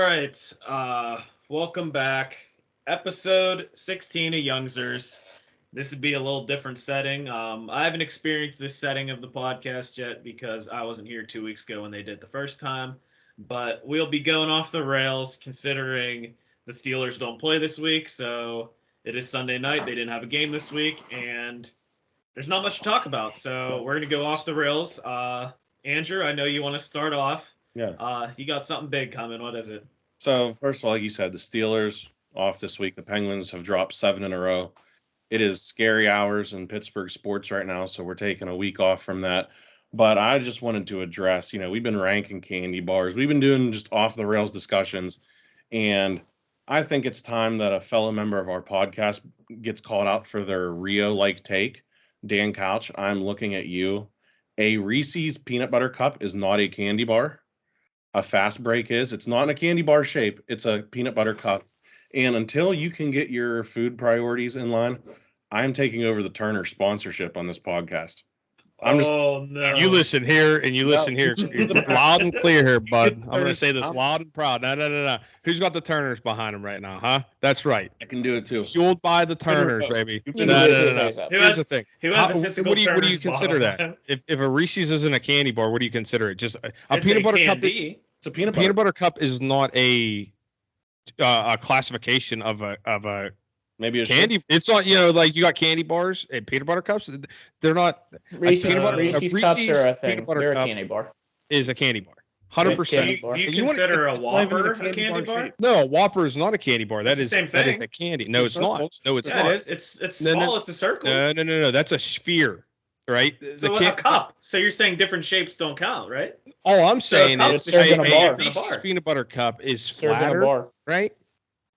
All right. Welcome back. Episode 16 of Youngzers. This would be a little different setting. I haven't experienced this setting of the podcast yet because I wasn't here 2 weeks ago when they did the first time. But we'll be going off the rails considering the Steelers don't play this week. So it is Sunday night. They didn't have a game this week. And there's not much to talk about. So we're going to go off the rails. Andrew, I know you want to start off. Yeah. You got something big coming. What is it? So, first of all, like you said, the Steelers off this week. The Penguins have dropped 7 in a row. It is scary hours in Pittsburgh sports right now, so we're taking a week off from that. But I just wanted to address, we've been ranking candy bars. We've been doing just off-the-rails discussions, and I think it's time that a fellow member of our podcast gets called out for their Rio-like take. Dan Couch, I'm looking at you. A Reese's Peanut Butter Cup is not a candy bar. A fast break is. It's not in a candy bar shape. It's a peanut butter cup. And until you can get your food priorities in line, I'm taking over the Turner sponsorship on this podcast. No. You listen here and you listen here. Loud and clear here, bud. I'm going to say this loud and proud. No. Who's got the Turners behind him right now, huh? That's right. I can do it too. Fueled by the Turners, baby. No. Here's the thing. What do you consider that? If a Reese's isn't a candy bar, what do you consider it? Just a peanut butter cup? It's a peanut butter cup is not a classification of a maybe a candy. It's not, like you got candy bars and peanut butter cups. They're not. Reese's cups are a thing. They're a candy bar. Is a candy bar. 100%. Do you consider a Whopper a candy bar? No, a Whopper is not a candy bar. That is a candy. No, it's not. No, it's not. It is. It's small. It's a circle. No. That's a sphere, right? So a cup. So you're saying different shapes don't count, right? All I'm saying is a Reese's peanut butter cup is flatter, right?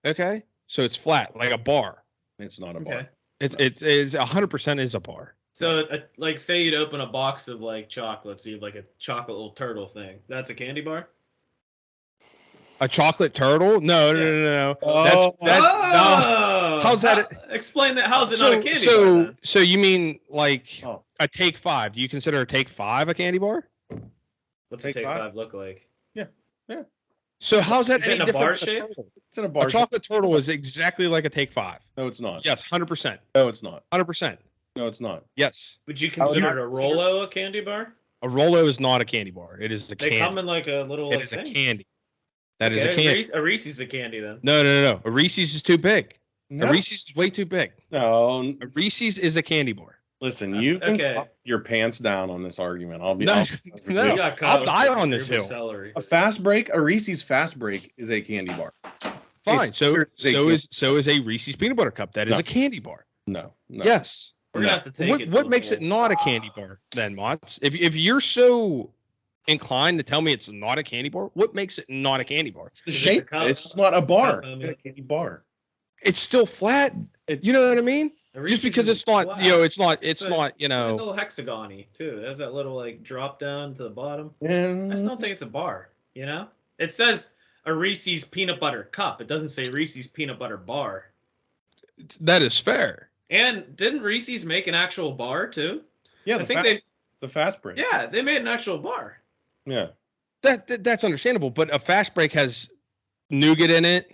Okay. So it's flat, like a bar. It's not a bar. It's 100% is a bar. So, like, say you'd open a box of like chocolates, you have like a chocolate little turtle thing. That's a candy bar. A chocolate turtle? No. No. How's that? Explain that. How's it not a candy bar? Then? So you mean like a Take 5? Do you consider a Take 5 a candy bar? What's a Take 5 look like? Yeah. So how's that any in a different? Bar shape? It's in a bar. A chocolate turtle is exactly like a Take 5. No, it's not. Yes, 100%. No, it's not. 100%. No, it's not. Yes. Would you consider a Rolo a candy bar? A Rolo is not a candy bar. It is a candy. They come in like a little. It is a candy. That is a candy. A Reese's a candy then. No. A Reese's is too big. No. A Reese's is way too big. No. A Reese's is a candy bar. Listen, you can put your pants down on this argument. I'll die on this hill. A fast break, a Reese's fast break is a candy bar. Fine. So is a Reese's peanut butter cup. That is a candy bar. No. Yes. We're gonna have to take it. What makes it not a candy bar then, Mott's? If you're so inclined to tell me it's not a candy bar, what makes it not a candy bar? It's the shape. It's just not a bar. It's a candy bar. It's still flat. You know what I mean? Just because it's not, flat. it's not, It's a little hexagon-y too. It has that little like drop down to the bottom. I just don't think it's a bar. It says a Reese's peanut butter cup. It doesn't say Reese's peanut butter bar. That is fair. And didn't Reese's make an actual bar too? Yeah, the fast break. Yeah, they made an actual bar. Yeah, that's understandable. But a fast break has nougat in it.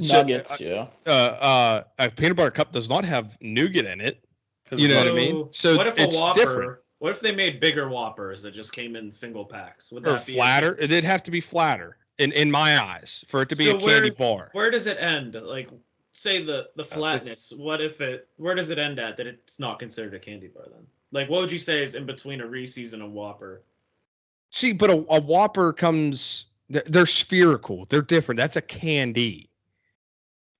Nuggets, yeah. A peanut butter cup does not have nougat in it. You know what I mean? So what if it's a Whopper? Different. What if they made bigger Whoppers that just came in single packs? Would that be flatter? It'd have to be flatter in my eyes for it to be a candy bar. Where does it end? Like, say the flatness. Where does it end at that it's not considered a candy bar then? Like, what would you say is in between a Reese's and a Whopper? See, but a Whopper comes. They're spherical. They're different. That's a candy.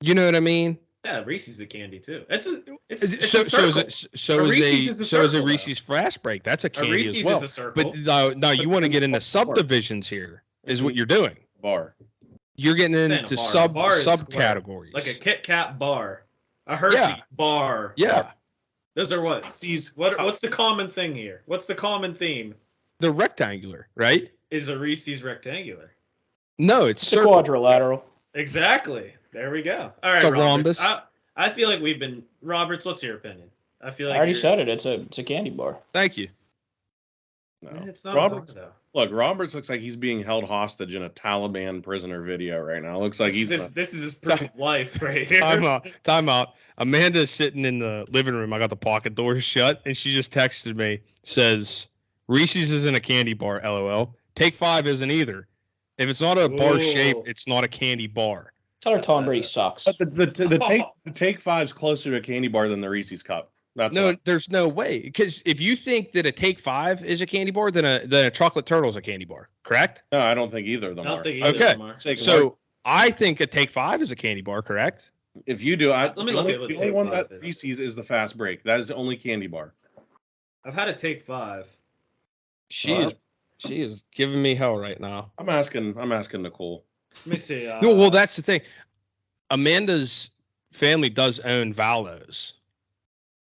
You know what I mean? Yeah, Reese's is a candy too. So is a Reese's fast break. That's a candy as well. Is a circle. But now you want to get into subdivisions here. Is what you're doing. Bar. You're getting into subcategories. Like a Kit Kat bar, a Hershey bar. Yeah. Those are what? What's the common thing here? What's the common theme? The rectangular, right? Is a Reese's rectangular? No, it's a quadrilateral. Exactly. There we go. All right, it's a rhombus. I feel like we've been Roberts. What's your opinion? I feel like I already said it. It's a candy bar. Thank you. No, it's not Roberts. Look, Roberts looks like he's being held hostage in a Taliban prisoner video right now. It looks like this is his proof of life right here. Time out. Amanda's sitting in the living room. I got the pocket doors shut, and she just texted me. Says, Reese's isn't a candy bar, LOL. Take 5 isn't either. If it's not a bar shape, it's not a candy bar. Tell her Tom Brady sucks. But the Take 5's closer to a candy bar than the Reese's Cup. There's no way. Because if you think that a Take 5 is a candy bar, then a chocolate turtle is a candy bar. Correct? No, I don't think either of them are. Okay. So I think a Take 5 is a candy bar. Correct? If you do, let me look at what the only one that Reese's is the fast break. That is the only candy bar. I've had a Take 5. She is giving me hell right now. I'm asking Nicole. Let me see. No, well, that's the thing. Amanda's family does own Valos.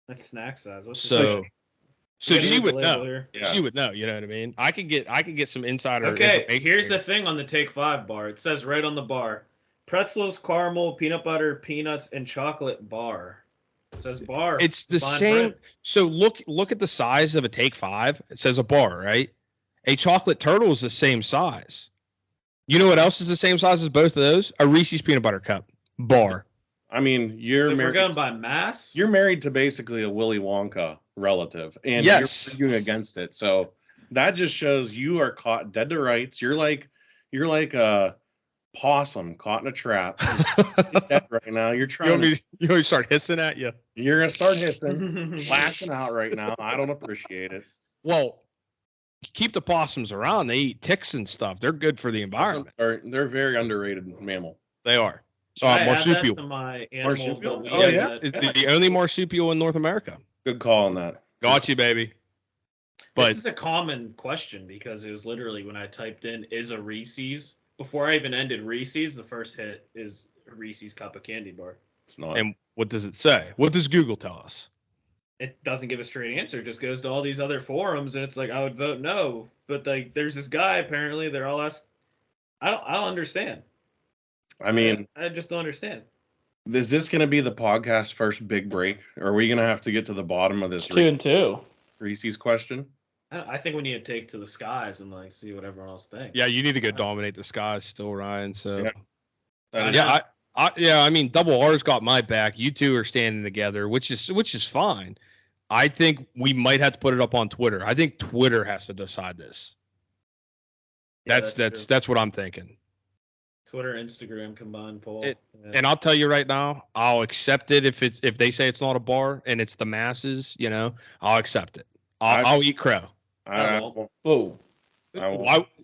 That's snack size. So she would know. Yeah. She would know. You know what I mean? I could get some insider. Okay, here's the thing on the Take 5 bar. It says right on the bar: pretzels, caramel, peanut butter, peanuts, and chocolate bar. It says bar. It's the same. Print. So look at the size of a Take 5. It says a bar, right? A chocolate turtle is the same size. You know what else is the same size as both of those? A Reese's peanut butter cup bar. I mean, if we're going by mass, you're married to basically a Willy Wonka relative, and you're arguing against it. So that just shows you are caught dead to rights. You're like a possum caught in a trap. Dead right now. You're trying. You want me to start hissing at you? You're gonna start hissing, lashing out right now. I don't appreciate it. Well, keep the possums around. They eat ticks and stuff. They're good for the environment. They're very underrated mammal. They are. Marsupial. Marsupial? Oh, yeah. It's the only marsupial in North America. Good call on that. Got you, baby. But this is a common question because it was literally when I typed in "is a Reese's" before I even ended Reese's, the first hit is a Reese's cup of candy bar. It's not. And what does it say? What does Google tell us? It doesn't give a straight answer. It just goes to all these other forums, and it's like I would vote no. But like, there's this guy apparently. They're all asking. I don't understand. I mean, I just don't understand. Is this going to be the podcast first big break? Or are we going to have to get to the bottom of this 2-2 Reese's question? I think we need to take to the skies and like see what everyone else thinks. Yeah, you need to go dominate the skies still, Ryan. So yeah, I mean, Double R's got my back. You two are standing together, which is fine. I think we might have to put it up on Twitter. I think Twitter has to decide this. Yeah, that's what I'm thinking. Twitter, Instagram combined poll. And I'll tell you right now, I'll accept it if they say it's not a bar and it's the masses. You know, I'll accept it. I'll eat crow.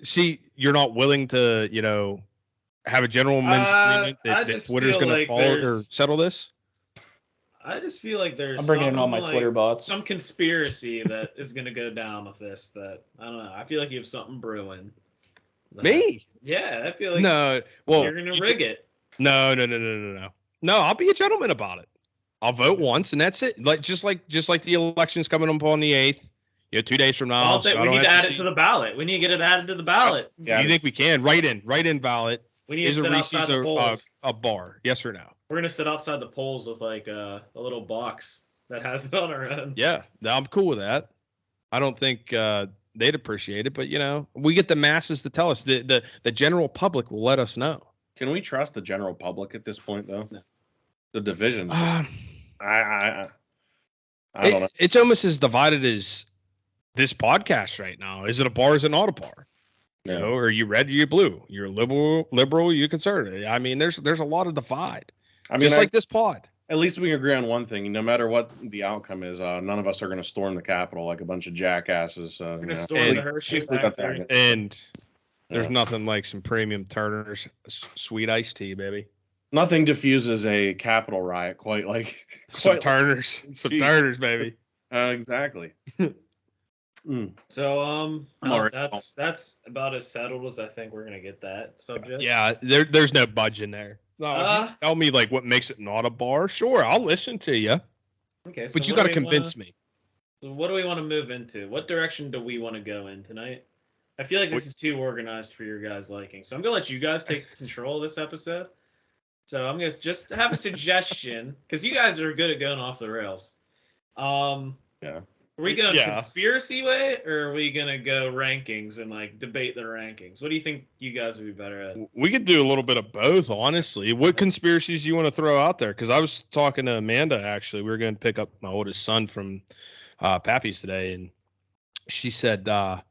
See, you're not willing to have a gentleman's agreement that Twitter's going to follow or settle this. I just feel like there's. I'm bringing in all my Twitter bots. Some conspiracy that is going to go down with this. That I don't know. I feel like you have something brewing. Me? Yeah, I feel like you're gonna rig it. No. No, I'll be a gentleman about it. I'll vote once and that's it. Just like the election's coming up on the 8th. 2 days from now. We need to add it to the ballot. We need to get it added to the ballot. Yeah. You think we can? Write in ballot. We need to sit outside the polls. A bar? Yes or no? We're gonna sit outside the polls with like a little box that has it on our own. Yeah, I'm cool with that. I don't think they'd appreciate it, but we get the masses to tell us. The general public will let us know. Can we trust the general public at this point, though? No. The divisions. I don't know. It's almost as divided as this podcast right now. Is it a bar? Is it not a bar? No. Are you red? Are you blue? You're liberal. You conservative. I mean, there's a lot of divide. I mean, just like this pod. At least we can agree on one thing. No matter what the outcome is, none of us are going to storm the Capitol like a bunch of jackasses. We're going to storm the Hershey factory. And there's nothing like some premium Turner's sweet iced tea, baby. Nothing diffuses a Capitol riot quite like some Turner's, baby. Exactly. So that's about as settled as I think we're gonna get that subject. Yeah, there's no budge in there. No, tell me like what makes it not a bar. Sure, I'll listen to you. Okay, so but you got to convince me. So what do we want to move into? What direction do we want to go in tonight? I feel like this is too organized for your guys' liking, so I'm gonna let you guys take control of this episode. So I'm gonna just have a suggestion because you guys are good at going off the rails. Yeah. Are we going Yeah. conspiracy way, or are we gonna go rankings and like debate the rankings? What do you think you guys would be better at? We could do a little bit of both, honestly. What conspiracies do you want to throw out there? Because I was talking to Amanda, actually. We were going to pick up my oldest son from Pappy's today, and she said, "Are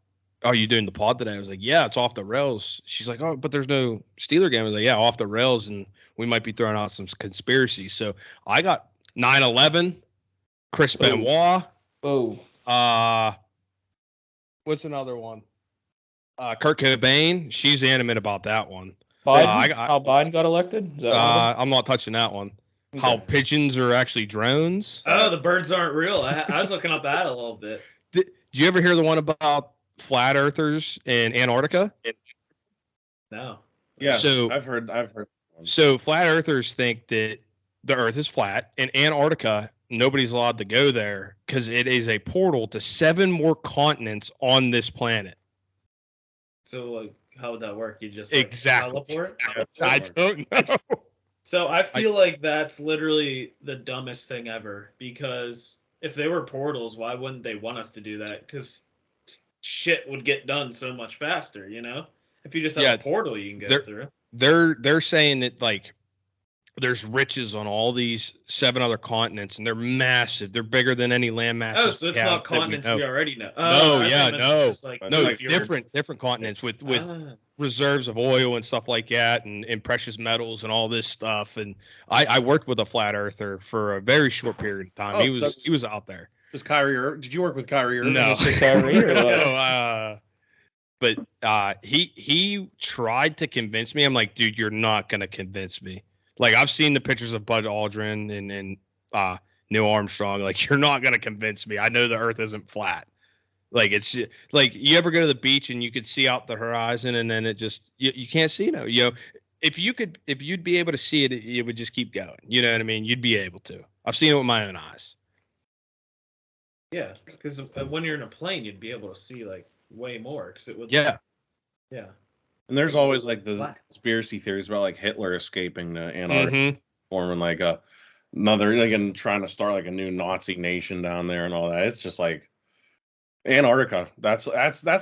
you doing the pod today?" I was like, "Yeah, it's off the rails." She's like, "Oh, but there's no Steeler game." I was like, "Yeah, off the rails, and we might be throwing out some conspiracies." So I got 9/11, Chris Benoit. Oh. What's another one? Kurt Cobain. She's animate about that one. Biden? How Biden got elected? Is that I'm not touching that one. Okay. How pigeons are actually drones. Oh, the birds aren't real. I was looking up that a little bit. Did you ever hear the one about flat earthers in Antarctica? No. Yeah. So I've heard. So flat earthers think that the Earth is flat. In Antarctica, nobody's allowed to go there because it is a portal to 7 more continents on this planet. So, like, how would that work? You just teleport? I don't know. So I feel like that's literally the dumbest thing ever, because if they were portals, why wouldn't they want us to do that? Because shit would get done so much faster, you know? If you just have a portal you can go through. They're saying that, like, there's riches on all these 7 other continents, and they're massive. They're bigger than any land masses. Oh, so it's not continents we already know. Different continents with reserves of oil and stuff like that, and precious metals and all this stuff. And I worked with a flat earther for a very short period of time. He was out there. Was Kyrie? Did you work with Kyrie? No, Kyrie. But he tried to convince me. I'm like, dude, you're not gonna convince me. Like, I've seen the pictures of Bud Aldrin and Neil Armstrong. Like, you're not gonna convince me. I know the Earth isn't flat. Like, it's like, you ever go to the beach and you could see out the horizon, and then it just you can't see no. You know, if you'd be able to see it, it would just keep going. You know what I mean? You'd be able to. I've seen it with my own eyes. Yeah, because when you're in a plane, you'd be able to see like way more because it would. Yeah. Yeah. And there's always like the conspiracy theories about like Hitler escaping to Antarctica, forming like another, like, and trying to start like a new Nazi nation down there and all that. It's just like Antarctica. That's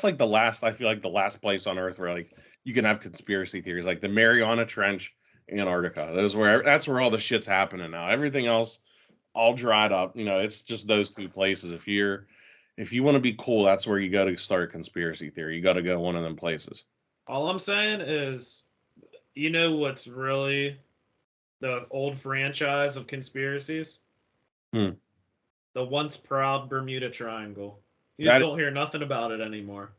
like the last. I feel like the last place on Earth where like you can have conspiracy theories, like the Mariana Trench, Antarctica. That's where all the shit's happening now. Everything else all dried up. You know, it's just those 2 places. If you want to be cool, that's where you got to start a conspiracy theory. You got to go one of them places. All I'm saying is, you know what's really the old franchise of conspiracies? The once proud Bermuda Triangle. You just don't hear nothing about it anymore.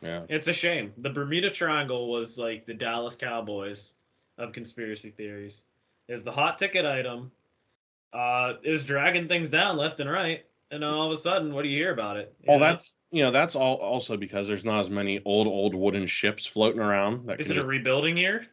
Yeah. It's a shame. The Bermuda Triangle was like the Dallas Cowboys of conspiracy theories. It was the hot ticket item. It was dragging things down left and right. And then all of a sudden, what do you hear about it? That's all also because there's not as many old wooden ships floating around. Is it a rebuilding year?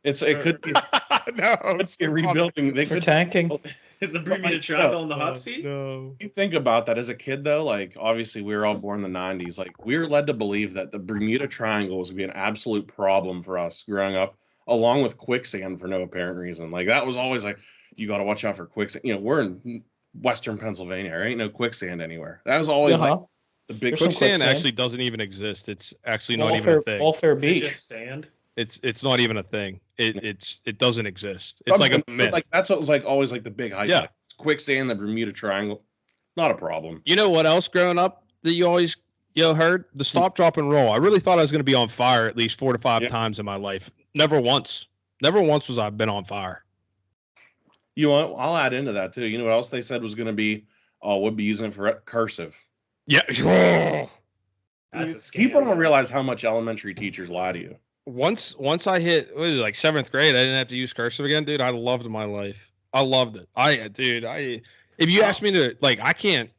It could be. No, it's a rebuilding. They're tanking. Is the Bermuda Triangle in the hot seat? No. You think about that as a kid, though. Like, obviously, we were all born in the '90s. Like, we were led to believe that the Bermuda Triangle was going to be an absolute problem for us growing up, along with quicksand for no apparent reason. Like, that was always like, you got to watch out for quicksand. You know, we're in Western Pennsylvania. There ain't no quicksand anywhere. That was always like the big quicksand actually doesn't even exist. It's actually not even a thing. Welfare Beach. Is it just sand? It's not even a thing. It doesn't exist. It's like a myth. Like, that's what was like always like the big hype. Yeah. Like, quicksand, the Bermuda Triangle, not a problem. You know what else growing up that you always heard? The stop, drop, and roll. I really thought I was going to be on fire at least 4 to 5 times in my life. Never once was I've been on fire. You know, I'll add into that too. You know what else they said was going to be? We'll be using it for cursive. Yeah. That's a scam. People don't realize how much elementary teachers lie to you. Once I hit, what was it, like 7th grade, I didn't have to use cursive again, dude. I loved my life. I loved it. If you ask me to, like, I can't,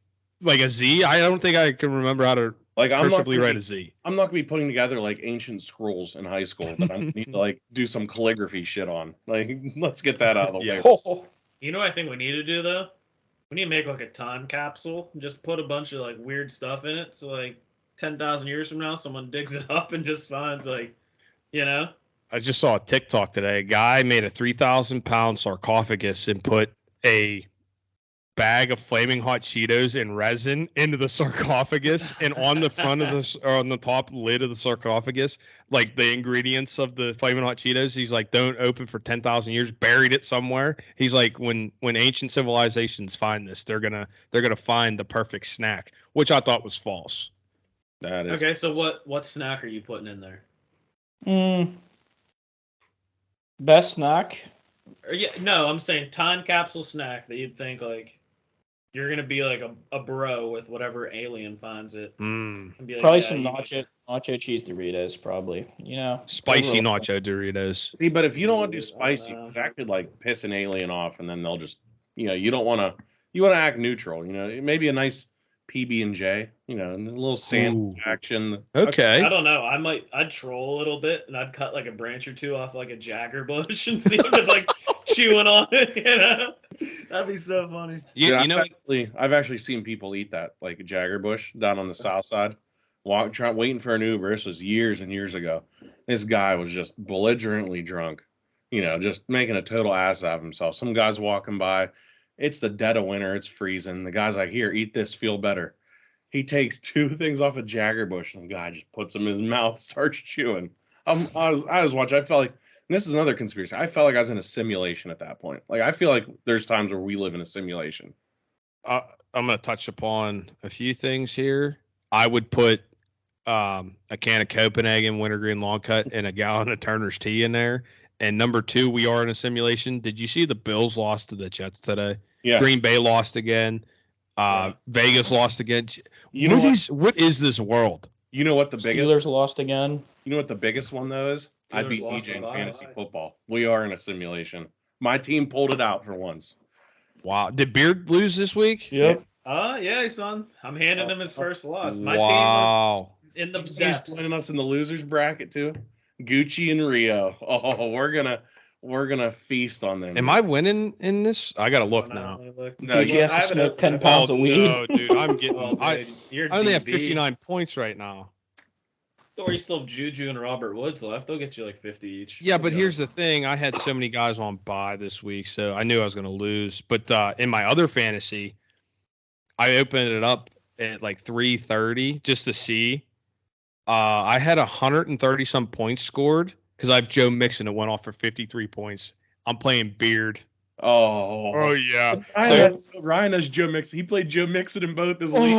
like, a Z, I don't think I can remember how to like cursively write a Z. I'm not gonna be putting together like ancient scrolls in high school that I need to like do some calligraphy shit on. Like, let's get that out of the way. You know what I think we need to do though? We need to make like a time capsule and just put a bunch of like weird stuff in it. So like 10,000 years from now, someone digs it up and just finds like, you know. I just saw a TikTok today. A guy made a 3,000-pound sarcophagus and put a bag of flaming hot Cheetos in resin into the sarcophagus, and on the front of or on the top lid of the sarcophagus, like the ingredients of the flaming hot Cheetos, he's like, don't open for 10,000 years, buried it somewhere. He's like, when ancient civilizations find this, they're gonna find the perfect snack, which I thought was false. That is okay. So what snack are you putting in there? Best snack? Or, yeah, no, I'm saying time capsule snack that you'd think like you're gonna be like a bro with whatever alien finds it. And be like, Probably yeah, some you- nacho cheese Doritos, probably. You know, Spicy overall. nacho Doritos. See, but if you don't want to do I don't spicy, know. that could like piss an alien off, and then they'll just, you don't want to. You want to act neutral. Maybe a nice PB&J. A little sandwich Ooh. action. Okay. I don't know. I'd troll a little bit and I'd cut like a branch or two off like a Jagger bush and see him just like chewing on it. That'd be so funny. You know, I've actually seen people eat that, like a Jagger bush down on the south side, waiting for an Uber. This was years and years ago. This guy was just belligerently drunk, just making a total ass out of himself. Some guy's walking by. It's the dead of winter. It's freezing. The guy's like, here, eat this, feel better. He takes 2 things off a Jagger bush, and the guy just puts them in his mouth, starts chewing. I was watching. I felt like, and this is another conspiracy, I felt like I was in a simulation at that point. Like, I feel like there's times where we live in a simulation. I'm going to touch upon a few things here. I would put a can of Copenhagen wintergreen long cut and a gallon of Turner's tea in there. And number 2, we are in a simulation. Did you see the Bills lost to the Jets today? Yeah. Green Bay lost again. Vegas lost again. What is this world? You know what the biggest Steelers lost again. You know what the biggest one though is? I Steelers beat lost DJ in by fantasy 5. football. We are in a simulation. My team pulled it out for once. Wow. Did Beard lose this week? Yep. Yeah, son. I'm handing him his first loss. My Wow. team was in the He's depths. joining us in the losers bracket too. Gucci and Rio. Oh, we're gonna feast on them. Am I winning in this? I gotta look now. No, Dude, he has to I have it smoke open. 10 pounds of weed. No, dude, I'm getting. Oh, I dude, you're only have DB. 59 points right now. Or you still have Juju and Robert Woods left. They'll get you like 50 each. Yeah, but here's the thing: I had so many guys on bye this week, so I knew I was going to lose. But in my other fantasy, I opened it up at like 3:30 just to see. I had 130 some points scored because I have Joe Mixon that went off for 53 points. I'm playing Beard. Oh yeah. Ryan has Joe Mixon. He played Joe Mixon in both his leagues.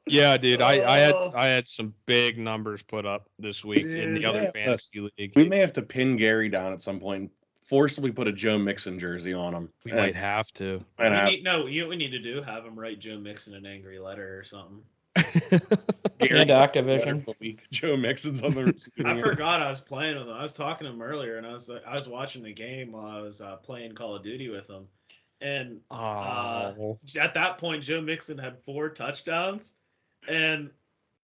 Yeah, dude. I had some big numbers put up this week in the other fantasy league. We may have to pin Gary down at some point. Forcibly put a Joe Mixon jersey on him. We might have to. You know what we need to do? Have him write Joe Mixon an angry letter or something. And Activision. Joe Mixon's on the I forgot I was playing with him. I was talking to him earlier, and I was watching the game while I was playing Call of Duty with him. And at that point, Joe Mixon had 4 touchdowns, and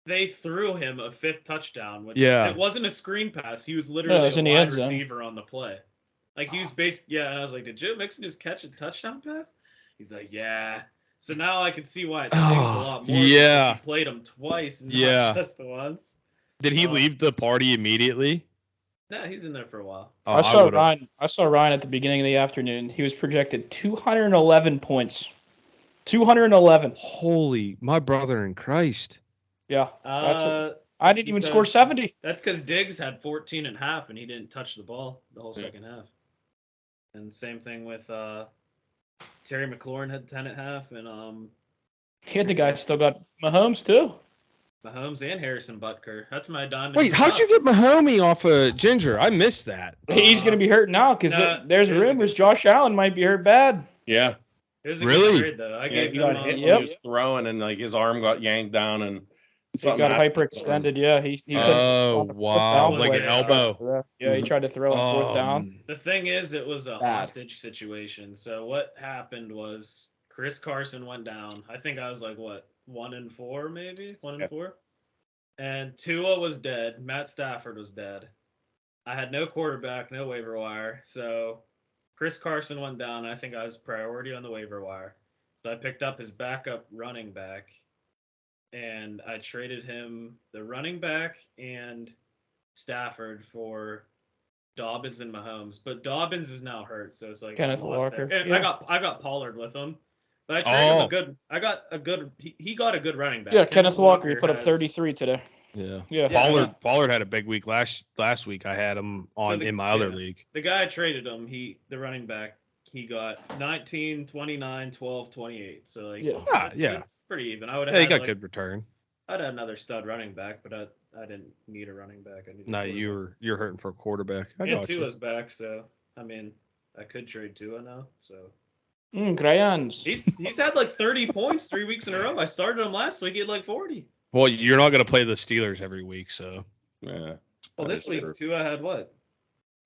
they threw him a 5th touchdown. Which it wasn't a screen pass. He was literally a wide receiver on the play. Like he was basically, and I was like, did Joe Mixon just catch a touchdown pass? He's like, yeah. So now I can see why it stings a lot more. Yeah. He played him twice and not just once. Did he leave the party immediately? No, he's in there for a while. I saw Ryan at the beginning of the afternoon. He was projected 211 points. 211. Holy, my brother in Christ. Yeah. I didn't even score 70. That's because Diggs had 14 and a half, and he didn't touch the ball the whole second half. And same thing with Terry McLaurin had 10 and a half, and The guy still got Mahomes too. Mahomes and Harrison Butker. That's my diamond. Wait, how'd you get Mahomey off of Ginger? I missed that. He's going to be hurt now because there's rumors Josh Allen might be hurt bad. Yeah. It was a good trade, though. He got hit when he was throwing, and like his arm got yanked down, and he got hyperextended. Yeah, he wow, like an elbow. Yeah, he tried to throw on 4th down. The thing is, it was a hostage situation. So what happened was Chris Carson went down. I think I was like 1-4, maybe 1-4, and Tua was dead. Matt Stafford was dead. I had no quarterback, no waiver wire, so Chris Carson went down. I think I was priority on the waiver wire, so I picked up his backup running back, and I traded him the running back and Stafford for Dobbins and Mahomes, but Dobbins is now hurt, so it's like Kenneth I'm lost Walker, there. And yeah. I got Pollard with him, but I traded him Oh. a good. I got a good. He got a good running back. Yeah, Kenneth Walker. He put up has- 33 today. Yeah. Yeah. Pollard had a big week last week. I had him in my other league. The guy I traded him, the running back, he got 19, 29, 12, 28. So like Yeah. pretty even. I would have Yeah, he had, got like, good return. I'd had another stud running back, but I didn't need a running back. I needed a No, quarterback. you're hurting for a quarterback. I And got you. Tua's back, so I mean I could trade Tua now. So Crayons. he's had like 30 points 3 weeks in a row. I started him last week. He had like 40. Well, you're not going to play the Steelers every week, so. Yeah. Well, that this is week true. Tua had what?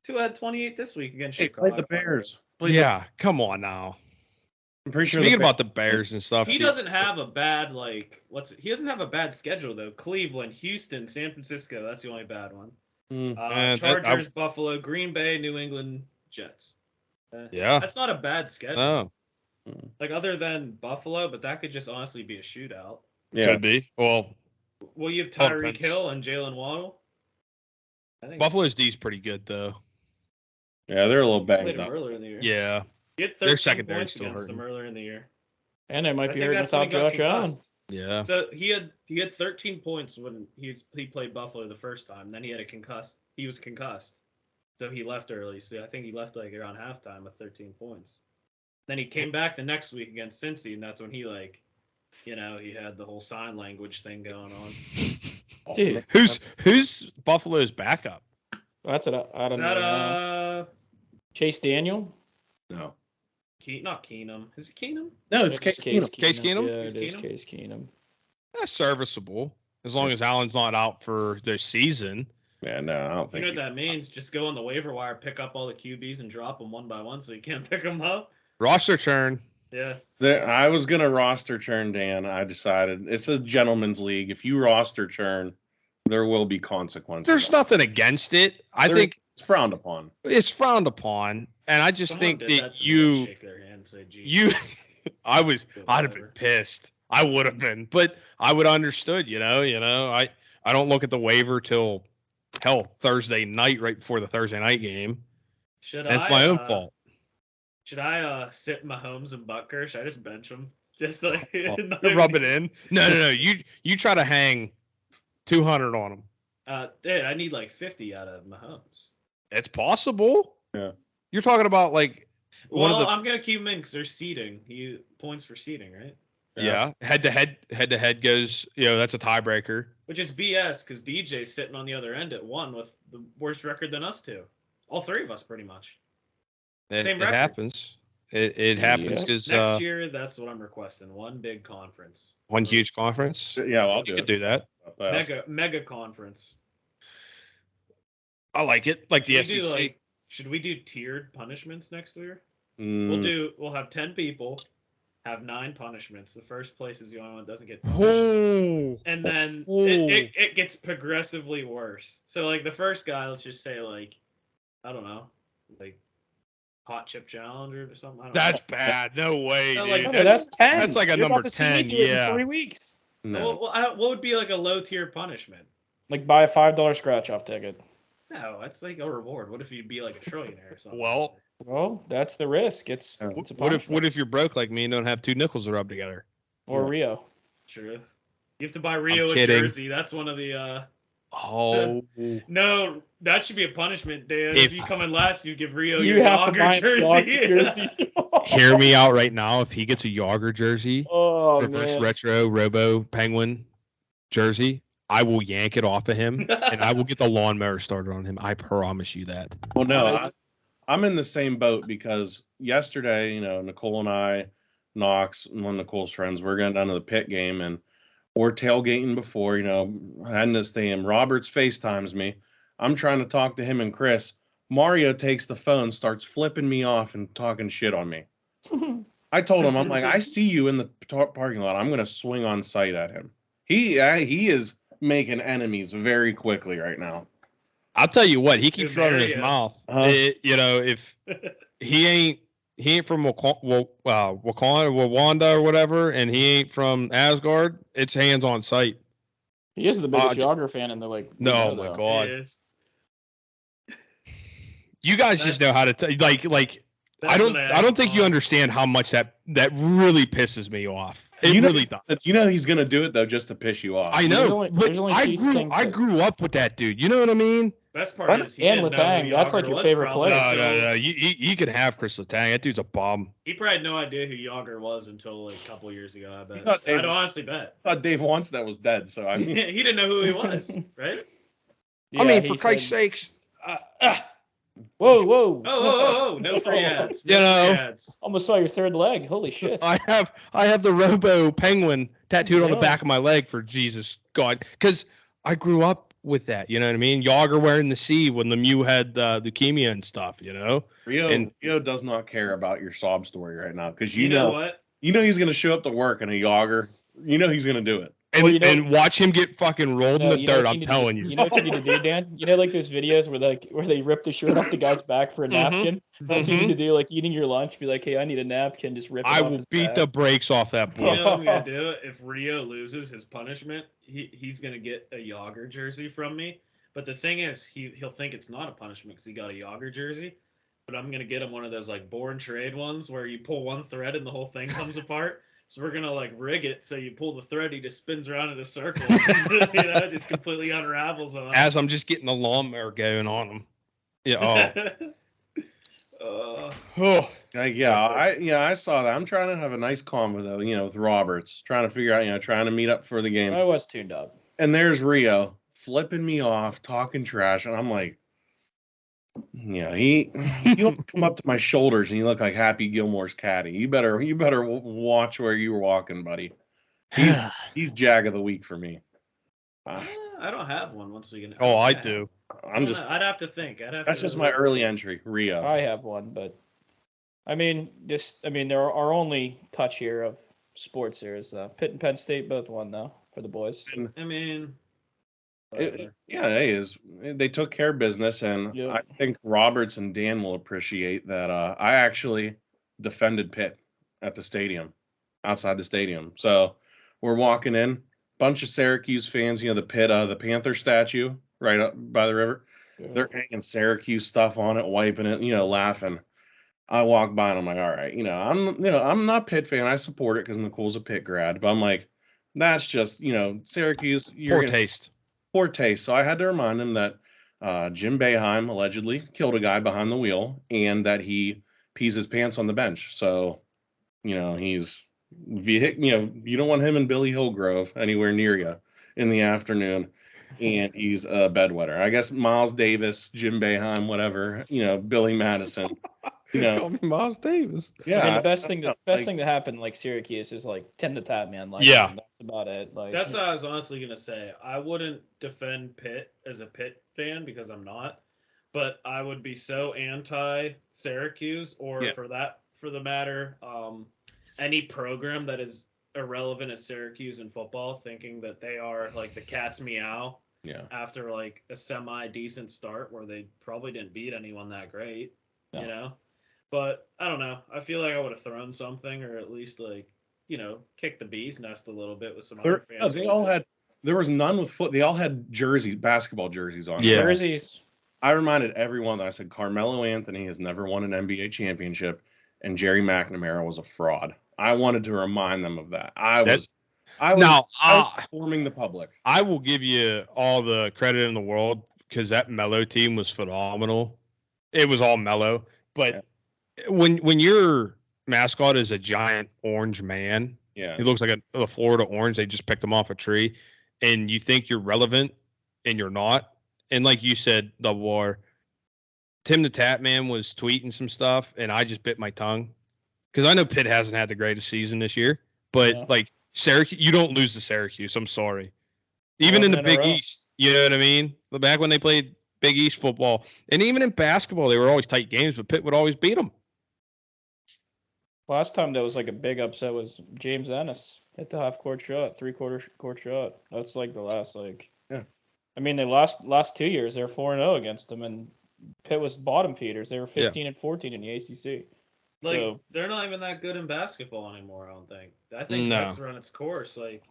Tua had 28 this week against Hey, Chicago. played the Bears. Yeah, come on now. I'm pretty sure. Speaking about the Bears and stuff, He doesn't have a bad he doesn't have a bad schedule though. Cleveland, Houston, San Francisco. That's the only bad one. And Chargers, Buffalo, Green Bay, New England, Jets. Yeah. That's not a bad schedule. Oh, Like other than Buffalo, but that could just honestly be a shootout. Yeah. could be. Well, Well, you have Oh, Tyreek depends. Hill and Jalen Waddle. I think Buffalo's D's pretty good though. Yeah, they're a little played banged him up. earlier in the year. Yeah. He had Their 13 secondary points still against them hurting. earlier in the year. And they might I be think hurting that's when he without got Josh Allen. concussed. Yeah. So he had 13 points when he played Buffalo the first time. Then he had a concussed. He was concussed, so he left early. So I think he left like around halftime with 13 points. Then he came back the next week against Cincy, and that's when he he had the whole sign language thing going on. Dude, Who's Buffalo's backup? that's it. I Is don't that know. Chase Daniel? No. Not Keenum? Is it Keenum? No, it's Case Case Keenum. Case Keenum? Yeah, Case it is Keenum? Case Keenum. That's serviceable as long as Allen's not out for the season. Yeah, no, I don't You think. know what that means? Just go on the waiver wire, pick up all the QBs, and drop them one by one, so you can't pick them up. Roster churn. Yeah. I was gonna roster churn, Dan. I decided it's a gentleman's league. If you roster churn, there will be consequences. There's nothing against it. I think it's frowned upon. it's frowned upon, and I just Someone think did that to me, you shake their hand and say, "Gee." I'd have been pissed. I would have been, but I would have understood. I don't look at the waiver till Thursday night, right before the Thursday night game. Should And it's I, my own fault. Should I sit Mahomes and Butker? Should I just bench them? Just like Rub it in. No. You try to hang 200 on them. Dude, I need like 50 out of Mahomes. It's possible. Yeah. You're talking about like one Well, of the I'm gonna keep him in because they're seeding. Points for seeding, right? yeah head to head goes. That's a tiebreaker. Which is BS because DJ's sitting on the other end at 1 with the worse record than us two. All three of us, pretty much. Same It record. happens. It happens Yeah. because Next year, that's what I'm requesting. One big conference. one huge conference. Yeah, well, I'll You do could it. do that. Mega conference. I like it. Like the Should we SEC. do, should we do tiered punishments next year? Mm, We'll have 10 people, have 9 punishments. The first place is the only one that doesn't get punished. Oh, And then Oh. it gets progressively worse. So like the first guy, let's just say I don't know, like hot chip challenge or something. I don't that's know. bad. No way, No, dude. like, No, that's 10. that's like a You're about number to see me 10, do it yeah. in 3 weeks. no. What would be like a low tier punishment? Like buy a $5 scratch off ticket. No, that's like a reward. What if you'd be like a trillionaire or something? Well, Well, that's the risk. It's a what punishment. if you're broke like me and don't have 2 nickels to rub together? Or Rio. True. You have to buy Rio a kidding. jersey. That's one of the. Oh, No, that should be a punishment, Dan. If you come in last, you give Rio You your have to Yager buy a jersey. Yager jersey. hear me out right now. If he gets a Yager jersey, Oh, reverse man. retro Robo Penguin jersey, I will yank it off of him and I will get the lawnmower started on him. I promise you that. Well, no, Honestly- I'm in the same boat because yesterday, Nicole and I, Knox, and one of Nicole's friends, we're going down to the pit game and we're tailgating before, heading to stay in. Roberts FaceTimes me. I'm trying to talk to him and Chris. Mario takes the phone, starts flipping me off and talking shit on me. I told him, I'm like, I see you in the parking lot. I'm going to swing on sight at him. He is making enemies very quickly right now. I'll tell you what, he keeps Dude, running his Mario. mouth. Uh-huh. If he ain't from Wakanda or whatever, and he ain't from Asgard, it's hands on sight. He is the biggest Uh, Yager fan in the like. No, you know, my though. God. It is. You guys just know how to like. I That's don't. what I don't think you on. understand how much that really pisses me off. It really does. You know he's gonna do it though just to piss you off. I know. There's only two things. I grew up with that dude. You know what I mean? Best part is he And didn't know who Letang, that's Yager like your was favorite probably player. until- No. You can have Chris Letang. That dude's a bomb. He probably had no idea who Yager was until like a couple years ago. I bet. thought Dave- I'd honestly bet. I thought Dave Wannstedt was dead, so I he mean, didn't know who he was, right? I mean, he for Christ's said- sakes. Whoa! Oh, no free ads. No You know. free ads. Almost saw your third leg. Holy shit! I have the Robo Penguin tattooed on the Yeah. back of my leg for Jesus God, because I grew up with that. You know what I mean? Yager wearing the C when Lemieux had leukemia and stuff. You know. Rio does not care about your sob story right now because You know what? he's gonna show up to work in a Yager. You know he's gonna do it. And, Well, you know- and watch him get fucking rolled in the you know dirt. what I'm need to telling do- you. You know what you need to do, Dan? You know, like those videos where they rip the shirt off the guy's back for a napkin. That's what you need to do. Like eating your lunch, be like, "Hey, I need a napkin." Just rip. I it off will his beat back. the brakes off that You boy. know what I'm gonna do? If Rio loses his punishment, he's gonna get a Yager jersey from me. But the thing is, he'll think it's not a punishment because he got a Yager jersey. But I'm gonna get him one of those like born trade ones where you pull one thread and the whole thing comes apart. So we're gonna like rig it so you pull the thread, he just spins around in a circle. You know, it just completely unravels on. As I'm just getting the lawnmower going on him. Yeah. Oh. Oh. I saw that. I'm trying to have a nice convo though, with Roberts, trying to figure out, trying to meet up for the game. I was tuned up. And there's Rio flipping me off, talking trash, and I'm like, you don't come up to my shoulders and you look like Happy Gilmore's caddy. You better watch where you were walking, buddy. He's Jag of the week for me. I don't have one once we get. Oh, I do. I'd have to think. That's just my early entry, Rio. I have one, but I mean, there are our only touch here of sports here is Pitt and Penn State both won though for the boys. I mean, it is. They took care of business, and Yep. I think Roberts and Dan will appreciate that. I actually defended Pitt at the stadium, outside the stadium. So we're walking in, bunch of Syracuse fans. The Pitt, the Panther statue right up by the river. Yeah. They're hanging Syracuse stuff on it, wiping it, laughing. I walk by and I'm like, all right, I'm not a Pitt fan. I support it because Nicole's a Pitt grad, but I'm like, that's just, Syracuse. Poor taste. So I had to remind him that Jim Boeheim allegedly killed a guy behind the wheel and that he pees his pants on the bench. So, you don't want him and Billy Hillgrove anywhere near you in the afternoon. And he's a bedwetter. I guess Miles Davis, Jim Boeheim, whatever, Billy Madison. Call me Miles Davis. Yeah. I mean, the best thing that happened like Syracuse is like Tim the Tap Man. Like, Yeah. that's about it. Like that's what I was honestly gonna say. I wouldn't defend Pitt as a Pitt fan because I'm not, but I would be so anti Syracuse or for the matter, any program that is irrelevant as Syracuse in football, thinking that they are like the cat's meow. Yeah. After like a semi decent start where they probably didn't beat anyone that great, No. But I don't know. I feel like I would have thrown something or at least like, kick the bee's nest a little bit with some other fans. There was none with foot. They all had basketball jerseys on. Yeah. jerseys. I reminded everyone that I said Carmelo Anthony has never won an NBA championship and Jerry McNamara was a fraud. I wanted to remind them of that. I was informing the public. I will give you all the credit in the world because that Melo team was phenomenal. It was all Melo, but when your mascot is a giant orange man, he looks like a Florida orange. They just picked him off a tree, and you think you're relevant, and you're not. And like you said, the war. Tim the Tap Man was tweeting some stuff, and I just bit my tongue because I know Pitt hasn't had the greatest season this year, but like Syracuse, you don't lose to Syracuse. I'm sorry. Even in the Big East, you know what I mean? Back when they played Big East football, and even in basketball, they were always tight games, but Pitt would always beat them. Last time there was like a big upset was James Ennis hit the half court shot, 3/4 court shot. That's like the last I mean, they last 2 years they're 4-0 against them, and Pitt was bottom feeders. They were 15-14 in the ACC. Like they're not even that good in basketball anymore. I don't think. I think that's run its course. Like,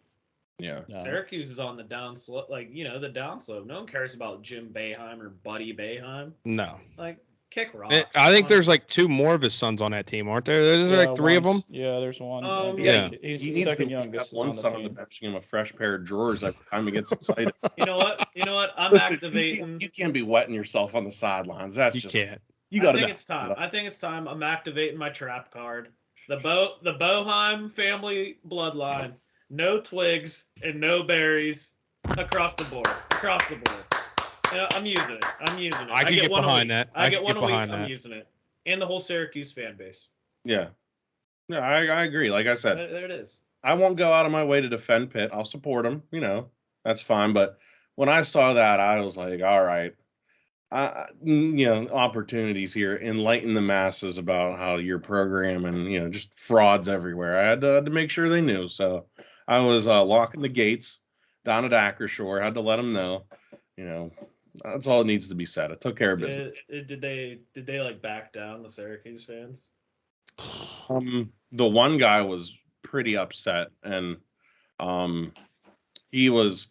Syracuse is on the downslope. Like the downslope. No one cares about Jim Boeheim or Buddy Boeheim. No. Like kick rocks. I think there's like 2 more of his sons on that team, aren't there? There's like 3 of them. Yeah, there's one. Yeah. He's He the needs second to youngest have one on the son on the team. bench, give him a fresh pair of drawers every time he gets excited. You know what? I'm Listen, activating. you can't be wetting yourself on the sidelines. That's You just can't. you got I to. think it's time. I'm activating my trap card. The Boheim family bloodline. No twigs and no berries across the board. Across the board. Yeah, I'm using it. I can get one a behind week. that. I get one a week. behind I'm that. using it. And the whole Syracuse fan base. Yeah, I agree. Like I said, There it is. I won't go out of my way to defend Pitt. I'll support him. That's fine. But when I saw that, I was like, all right. Opportunities here, enlighten the masses about how your program and just frauds everywhere. I had to make sure they knew. So I was locking the gates down at Acrisure. Had to let them know. That's all it needs to be said. It took care of business. Did they like back down, the Syracuse fans? The one guy was pretty upset, and he was.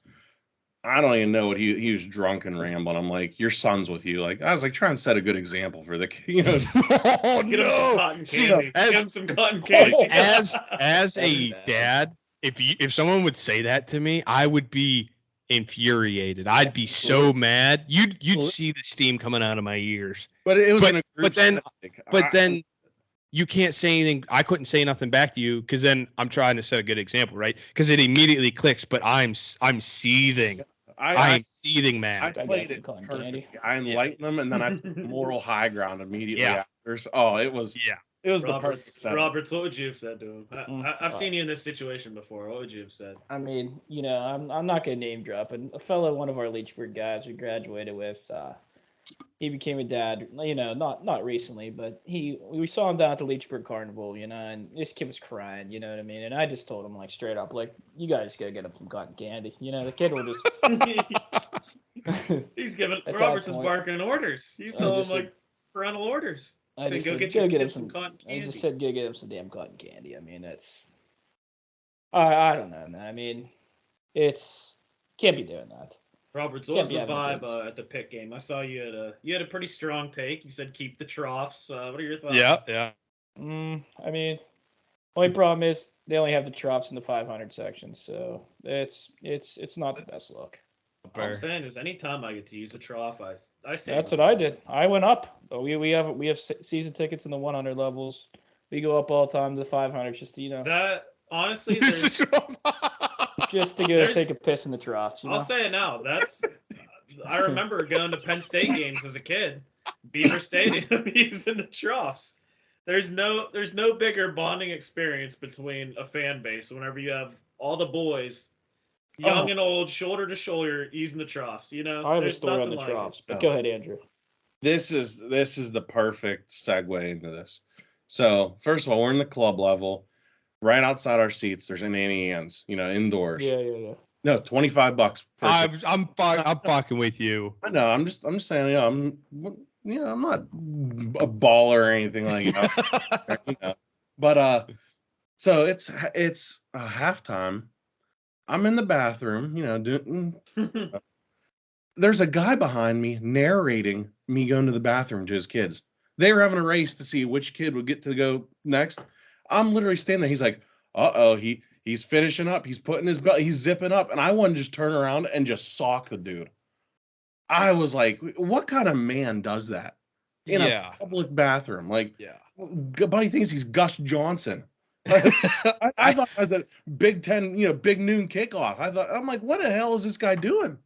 I don't even know what he was drunk and rambling. I'm like, your son's with you. Like, I was like, try and set a good example for the Oh Get him some cotton See, candy. as- Get him some cotton candy. as a bad. dad, if someone would say that to me, I would be infuriated. I'd be so mad. You'd see the steam coming out of my ears. But it was But- in a group but then- setting. But then you can't say anything. I couldn't say nothing back to you because then I'm trying to set a good example, right? Because it immediately clicks. But I'm seething. I'm seething I mad. played some it cotton perfectly. candy. I enlightened them, and then I took moral high ground immediately Yeah. after. So, it was Yeah. it was the perfect setting. Roberts, what would you have said to him? I've Mm. seen you in this situation before. What would you have said? I mean, I'm not gonna name drop, and a fellow, one of our Leechburg guys we graduated with, he became a dad. Not recently, but we saw him down at the Leechburg Carnival, and this kid was crying. You know what I mean? And I just told him like straight up, like, you guys gotta get him some cotton candy. The kid will just. He's giving At that Roberts is point, barking orders. He's I telling him just said- like parental orders. I Saying, just go said, get go your get him kids some cotton I candy. just said, go get him some damn cotton candy. I mean, that's. I don't know, man. I mean, it's can't be doing that. Roberts, Can't what was be the having vibe kids. at the Pitt game? I saw you had a pretty strong take. You said keep the troughs. What are your thoughts? Yeah. I mean, only problem is they only have the troughs in the 500 section, so it's not the best look. All I'm saying is, anytime I get to use a trough, I say That's what I did. I went up. We have season tickets in the 100 levels. We go up all the time to the 500 just to That honestly, there's, just to go There's- take a piss in the troughs. I'll say it now. I remember going to Penn State games as a kid. Beaver Stadium, using the troughs. There's no bigger bonding experience between a fan base whenever you have all the boys, young and old, shoulder to shoulder, using the troughs. I have a There's story on nothing the like it. troughs, but go ahead, Andrew. This is the perfect segue into this. So first of all, we're in the club level, right outside our seats. There's an Annie Ann's, indoors. Yeah. No, $25 for. I'm fucking with you. I know. I'm just saying. I'm not a baller or anything like that. But so it's halftime. I'm in the bathroom, doing. There's a guy behind me narrating me going to the bathroom to his kids. They were having a race to see which kid would get to go next. I'm literally standing there. He's like, "Uh-oh, he's finishing up. He's putting his belt. He's zipping up." And I want to just turn around and just sock the dude. I was like, "What kind of man does that in a public bathroom?" Like, buddy thinks he's Gus Johnson. I thought it was a Big Ten, Big Noon kickoff. I'm like, what the hell is this guy doing?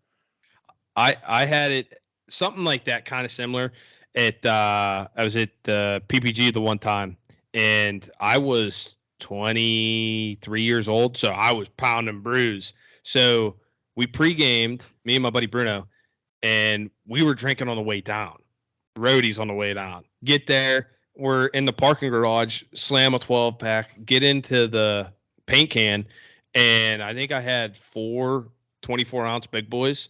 I had it something like that, kind of similar. I was at PPG the one time, and I was 23 years old, so I was pounding brews. So we pre-gamed, me and my buddy Bruno, and we were drinking on the way down. Roadies on the way down. Get there, we're in the parking garage, slam a 12-pack, get into the paint can, and I think I had 4 24-ounce big boys.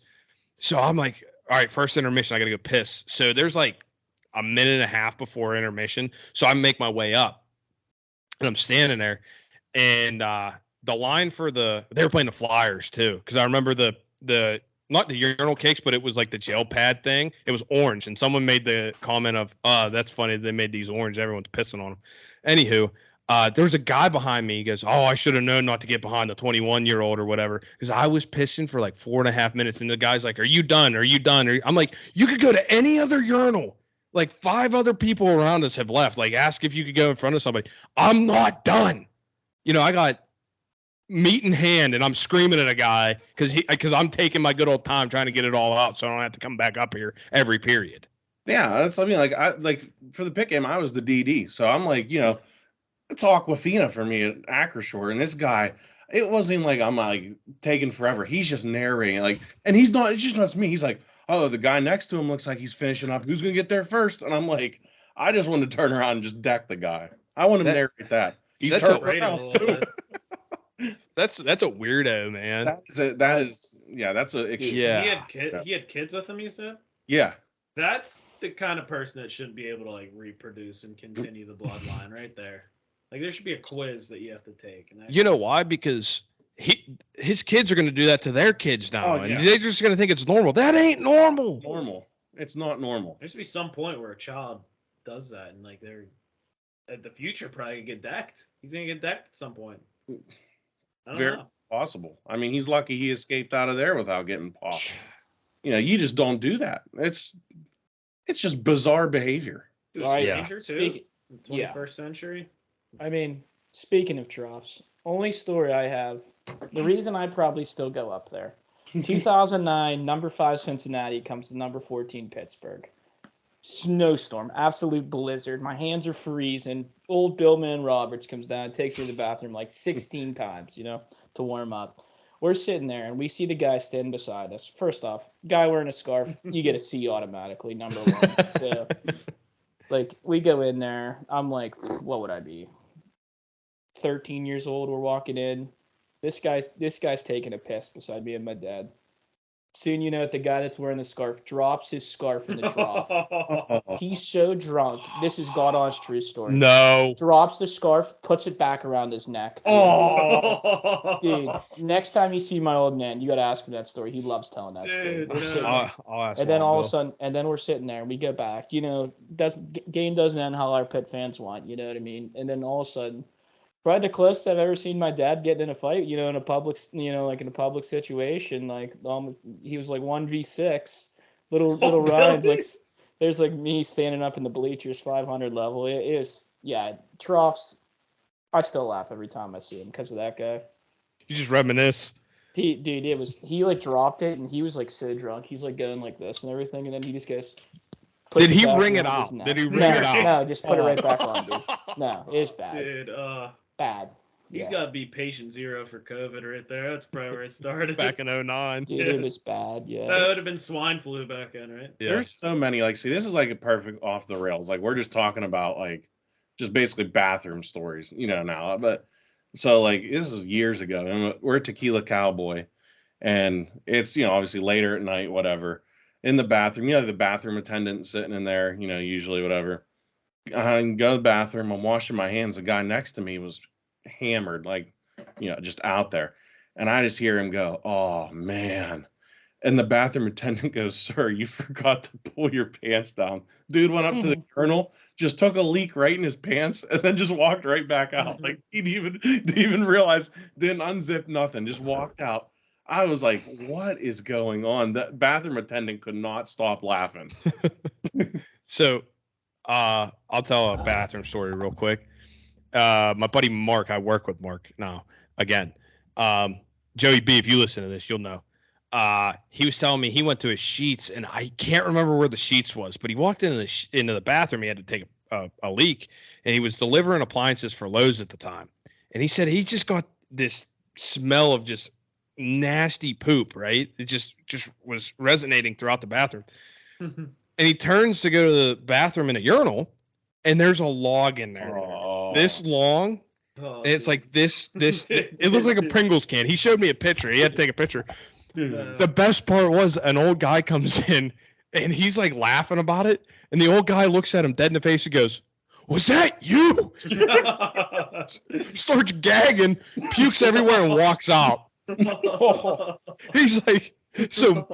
So I'm like, all right, first intermission, I got to go piss. So there's like a minute and a half before intermission. So I make my way up, and I'm standing there, and the line for they were playing the Flyers too, because I remember the not the urinal cakes, but it was like the gel pad thing. It was orange, and someone made the comment of, that's funny. They made these orange. Everyone's pissing on them. Anywho, there was a guy behind me. He goes, oh, I should have known not to get behind the 21-year-old or whatever, because I was pissing for like 4.5 minutes, and the guy's like, are you done? Are you done? I'm like, you could go to any other urinal. Like 5 other people around us have left. Like, ask if you could go in front of somebody. I'm not done. I got meat in hand, and I'm screaming at a guy because I'm taking my good old time trying to get it all out, so I don't have to come back up here every period. Yeah, that's like for the pick game, I was the DD, so I'm like, it's Aquafina for me at Acroshore, and this guy, it wasn't even like I'm like taking forever. He's just narrating, like, and he's not. It's just not me. He's like, oh, the guy next to him looks like he's finishing up. Who's gonna get there first? And I'm like, I just want to turn around and just deck the guy. I want to narrate that. He's turned around. That's a weirdo, man. That's a He had kids with him, you said? Yeah. That's the kind of person that shouldn't be able to like reproduce and continue the bloodline right there. Like there should be a quiz that you have to take. And you know why? Because his kids are going to do that to their kids now, and they're just going to think it's normal. That ain't normal. It's not normal. There should be some point where a child does that, and like they're at the future probably gonna get decked. He's gonna get decked at some point. Very possible. I mean, he's lucky he escaped out of there without getting popped. You just don't do that. It's just bizarre behavior. It was danger too. 21st century. I mean, speaking of troughs, only story I have. The reason I probably still go up there. 2009, number 5 Cincinnati comes to number 14 Pittsburgh. Snowstorm, absolute blizzard. My hands are freezing. Old Billman Roberts comes down, takes me to the bathroom like 16 times, to warm up. We're sitting there, and we see the guy standing beside us. First off, guy wearing a scarf, you get a C automatically, number 1. So, like, we go in there. I'm like, what would I be? 13 years old. We're walking in. This guy's taking a piss beside me and my dad. Soon you know it, the guy that's wearing the scarf drops his scarf in the trough. He's so drunk. This is God honest true story. No. Drops the scarf, puts it back around his neck. Dude, next time you see my old man, you got to ask him that story. He loves telling that story. I'll ask and then all of a sudden, and then we're sitting there and we get back. Game doesn't end how our Pitt fans want. You know what I mean? And then all of a sudden, probably the closest I've ever seen my dad getting in a fight, in a public, like in a public situation, like he was like 1v6, little Ryan's like, there's like me standing up in the bleachers, 500 level. It is, troughs. I still laugh every time I see him because of that guy. You just reminisce. He like dropped it and he was like so drunk. He's like going like this and everything, and then he just goes. Did he ring it out? Did he ring it out? No, just put it right back on, dude. No, it's bad. Dude, bad. He's got to be patient zero for COVID right there. That's probably where it started. Back in 2009. Dude, it was bad, yeah. That would have been swine flu back then, right? Yeah. There's so many, this is like a perfect off the rails. Like, we're just talking about, just basically bathroom stories, now. But, so, this is years ago. And we're at Tequila Cowboy. And it's, obviously later at night, whatever. In the bathroom, the bathroom attendant sitting in there, usually whatever. I go to the bathroom, I'm washing my hands. The guy next to me was hammered, just out there. And I just hear him go, oh, man. And the bathroom attendant goes, sir, you forgot to pull your pants down. Dude went up to the urinal, just took a leak right in his pants, and then just walked right back out. Like, he didn't even realize, didn't unzip nothing, just walked out. I was like, what is going on? The bathroom attendant could not stop laughing. So, I'll tell a bathroom story real quick. My buddy Mark, I work with Mark now. Again, Joey B, if you listen to this, you'll know. He was telling me he went to his sheets, and I can't remember where the sheets was, but he walked into the bathroom. He had to take a leak, and he was delivering appliances for Lowe's at the time. And he said he just got this smell of just nasty poop, right? It just was resonating throughout the bathroom. And he turns to go to the bathroom in a urinal, and there's a log in there. This long. And it's like this. It looked like a Pringles can. He showed me a picture. He had to take a picture. The best part was an old guy comes in, and he's like laughing about it. And the old guy looks at him dead in the face and goes, was that you? Starts gagging, pukes everywhere, and walks out. He's like, So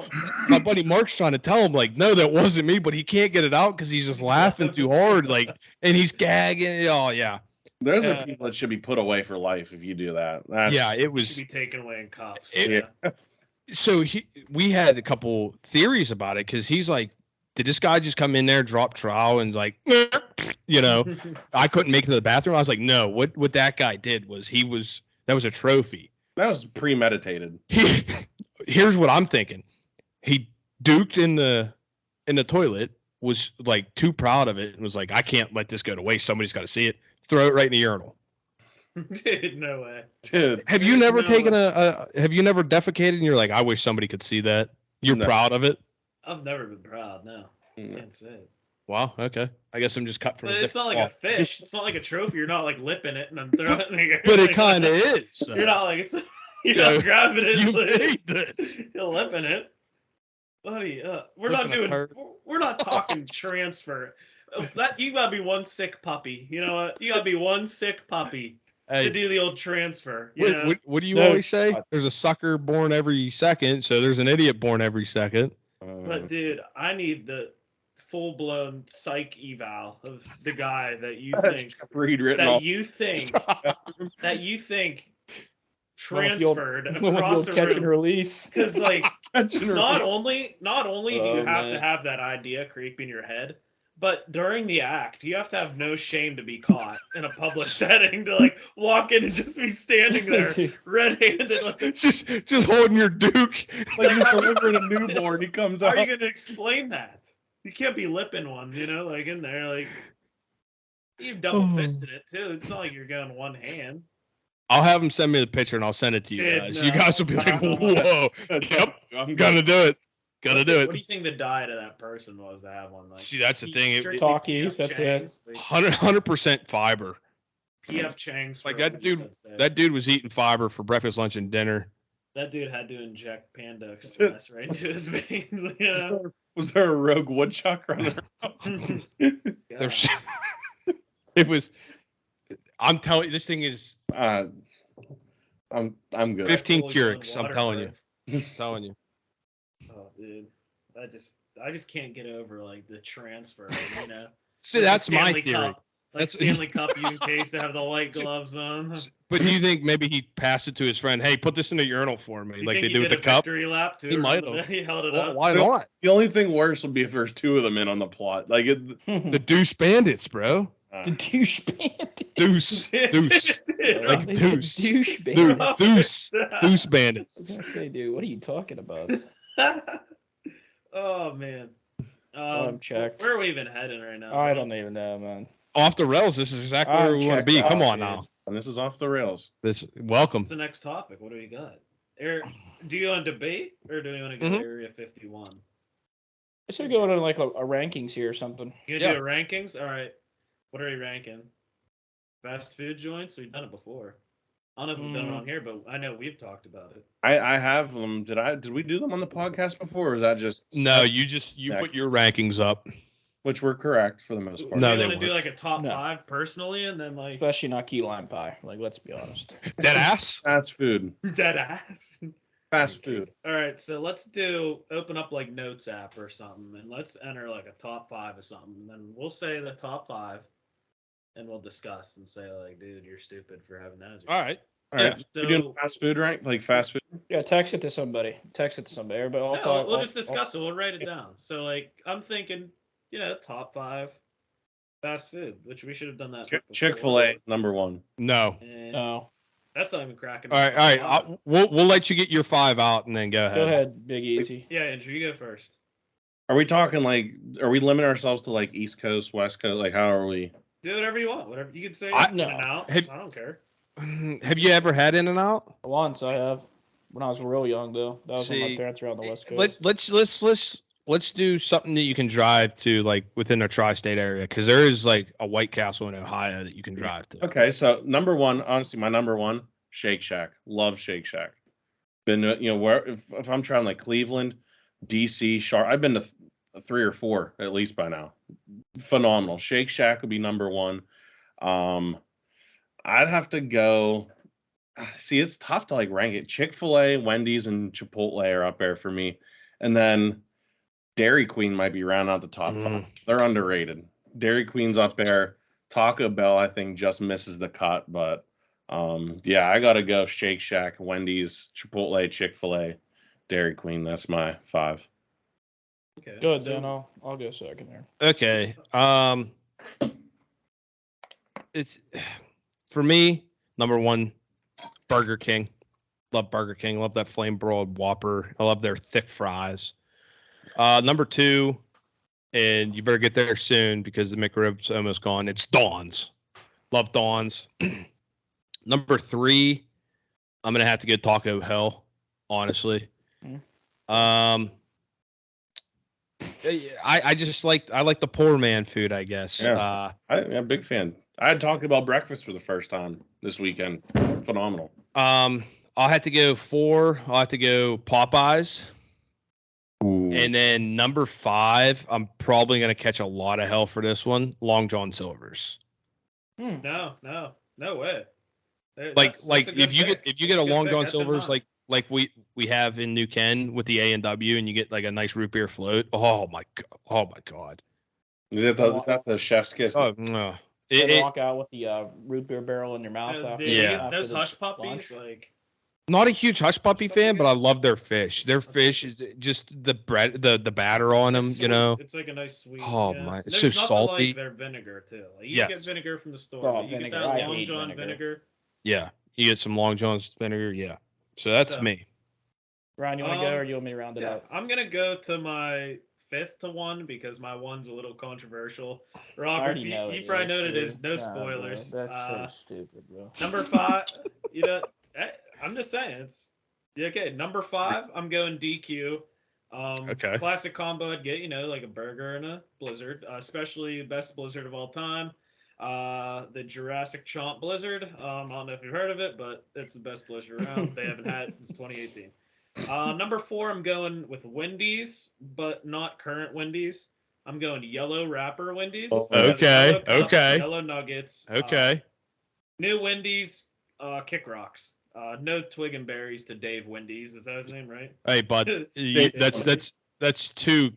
my buddy Mark's trying to tell him, like, no, that wasn't me, but he can't get it out because he's just laughing too hard, like, and he's gagging. Oh yeah, Those are people that should be put away for life if you do that. yeah, it should was. be taken away in cuffs. It- yeah. So we had a couple theories about it because he's like, did this guy just come in there, drop trowel, and like, you know, I couldn't make it to the bathroom. I was like, no, what that guy did was that was a trophy. That was premeditated. Here's what I'm thinking. He duked in the toilet, was like too proud of it, and was like, I can't let this go to waste. Somebody's got to see it. Throw it right in the urinal. Dude, no way. Dude, Have you never No taken way. have you never defecated and you're like, I wish somebody could see that? You're No. proud of it? I've never been proud. No, Mm. can't say it. Wow, okay. I guess I'm just cut from But a it's not like different a cloth. fish. It's not like a trophy. You're not like lipping it and then throwing it in the air. But it Like, kind of is. You're not like it's. You're Yeah, not grabbing it. You like, made this. You're lipping it, buddy. We're Flipping not a doing. turd. We're not talking transfer. That you gotta be one sick puppy. You know what? You gotta be one sick puppy to Hey, do the old transfer. You know? what do you No. always say? There's a sucker born every second, so there's an idiot born every second. But dude, I need the full-blown psych eval of the guy that you think Reed written that off. you think that you think Went with the old- transferred went with the across old the catch and room. release. Because like Catching her not feet. only do you Oh, have to man. have that idea creep in your head, but during the act you have to have no shame to be caught in a public setting to like walk in and just be standing there red-handed. Like, just holding your duke. Like he's delivering a newborn. He comes how out. are you going to explain that? You can't be lipping one, you know, like in there, like you double fisted it too. It's not like you're going one hand. I'll have him send me the picture and I'll send it to you Dude, guys. no. You guys will be like, No. whoa, yep, I'm gotta do it. Gotta do What do it. you think the diet of that person was to have one? Like, See, that's the thing. strictly Talkies, PF that's Chang's, it. like, 100% fiber. PF Chang's. Like for that what dude- I'd say. That dude was eating fiber for breakfast, lunch, and dinner. That dude had to inject Panda Express right into his veins. You know? Was there a rogue woodchuck running There's, it was. I'm telling you, this thing is around? I'm good. 15 Holy Keurigs, blood I'm telling water you. telling you. birth. Oh, dude, I just can't get over like the transfer. You know, See, Like the that's my Stanley theory. Cup. Like That's- Stanley Cup use case to have the white gloves on. But do you think maybe he passed it to his friend? Hey, put this in the urinal for me, You like think they he do with did the a cup. victory lap too. He or might something? have. He held it Well, up. why not? The only thing worse would be if there's two of them in on the plot. Like it. The Deuce Bandits, bro. The douche bandit. Deuce, Deuce, like They said Deuce. douche Dude, bandit. Deuce, Deuce I Bandits. was gonna say, dude, what are you talking about? Oh man. I'm checked. Where are we even heading right now? I don't even know, man. Off the rails. This is exactly I'm where we want to checked be. Come out, on dude. now. And this is off the rails. This welcome. What's the next topic? What do we got? Do you want to debate or do you want to go Mhm. Area 51? I should go to like a rankings here or something. You gonna do a rankings? All right. What are we ranking? Fast food joints? We've done it before. I don't know if we've done it on here, but I know we've talked about it. I have them. Did we do them on the podcast before, or is that just No, you Yeah. put your rankings up. which were correct for the most part? No, do they you want to do weren't. like a top No. 5 personally and then like Especially not key lime pie. Like, let's be honest. Dead ass. Fast food. dead ass? Fast food. All right, so let's open up like Notes app or something and let's enter like a top 5 or something. And then we'll say the top 5 and we'll discuss and say like, dude, you're stupid for having that. as your All right. All right. Yeah, we doing so- fast food, right? Like fast food. Yeah, text it to somebody. Text it to somebody. Everybody. All No, five, we'll all- just discuss it. We'll write it down. So, like, I'm thinking, top 5 fast food, which we should have done that. before. Chick-fil-A #1. No. And No. that's not even cracking. All right. All right. We'll let you get your 5 out and then go ahead. Go ahead, Big Easy. Yeah, Andrew, you go first. Are we talking like? Are we limiting ourselves to like East Coast, West Coast? Like how are we? Do whatever you want. Whatever you can say. I- in No. and out. Have- I don't care. Have you ever had In and Out? Once I have. When I was real young, though. That was when See, my parents were on the West Coast. Let's do something that you can drive to like within a tri-state area because there is like a White Castle in Ohio that you can drive to. Okay, so #1, honestly, my #1, Shake Shack. Love Shake Shack. Been where if I'm trying like Cleveland, DC, Charlotte, I've been to 3 or 4 at least by now. Phenomenal. Shake Shack would be #1. I'd have to go. See, it's tough to like rank it. Chick-fil-A, Wendy's, and Chipotle are up there for me, and then Dairy Queen might be round out the top five. They're underrated. Dairy Queen's up there. Taco Bell, I think, just misses the cut, but yeah, I gotta go Shake Shack, Wendy's, Chipotle, Chick-fil-A, Dairy Queen. That's my 5. Okay. Good, so- Dan. I'll go second here. Okay. It's for me, number 1, Burger King. Love Burger King. Love that flame broiled Whopper. I love their thick fries. Number 2, and you better get there soon because the McRib's almost gone. It's Dawn's. Love Dawn's. Number 3, I'm gonna have to go Taco Hell, honestly. I like the poor man food, I guess. Yeah. I'm a big fan. I had Taco Bell breakfast for the first time this weekend. Phenomenal. I'll have to go 4. I'll have to go Popeyes. Ooh. And then number 5, I'm probably gonna catch a lot of hell for this one. Long John Silver's. No way. Like That's a good if you pick. get a Good Long pick. John That's in Silver's mine. like we have in New Ken with the A&W, and you get like a nice root beer float. Oh my god. Is that the chef's kiss? Oh no. And walk out with the root beer barrel in your mouth after. Dude, Yeah. you get those the hush puppies, lunch. like Not a huge Hush Puppy fan, Puppy but I love their fish. Their fish is just the bread, the batter on them. it's You know. sweet. It's like a nice sweet. Oh, yeah. my- And it's there's so nothing salty. Like their vinegar too. Like you Yes. get vinegar from the store. Oh, but you vinegar. get that I Long hate John vinegar. Yeah, you get some Long John's vinegar. Yeah. So that's So- me. Ryan, you want to go or you want me to round it Yeah, up? I'm gonna go to my 5th to 1 because my 1's a little controversial. I Roberts, already know you it probably is, know what it dude. is. No Nah, spoilers. bro. That's so stupid, bro. Number 5, you know, I'm just saying it's okay. Number 5, I'm going DQ. Okay. Classic combo I'd get, like a burger and a Blizzard, especially the best Blizzard of all time. The Jurassic Chomp Blizzard. I don't know if you've heard of it, but it's the best Blizzard around. They haven't had it since 2018. Number 4, I'm going with Wendy's, but not current Wendy's. I'm going yellow wrapper Wendy's. Oh, They have the yellow okay, cups, okay. Yellow nuggets. Okay. New Wendy's, Kick Rocks. No twig and berries to Dave Wendy's. Is that his name, right? Hey, bud. That's 2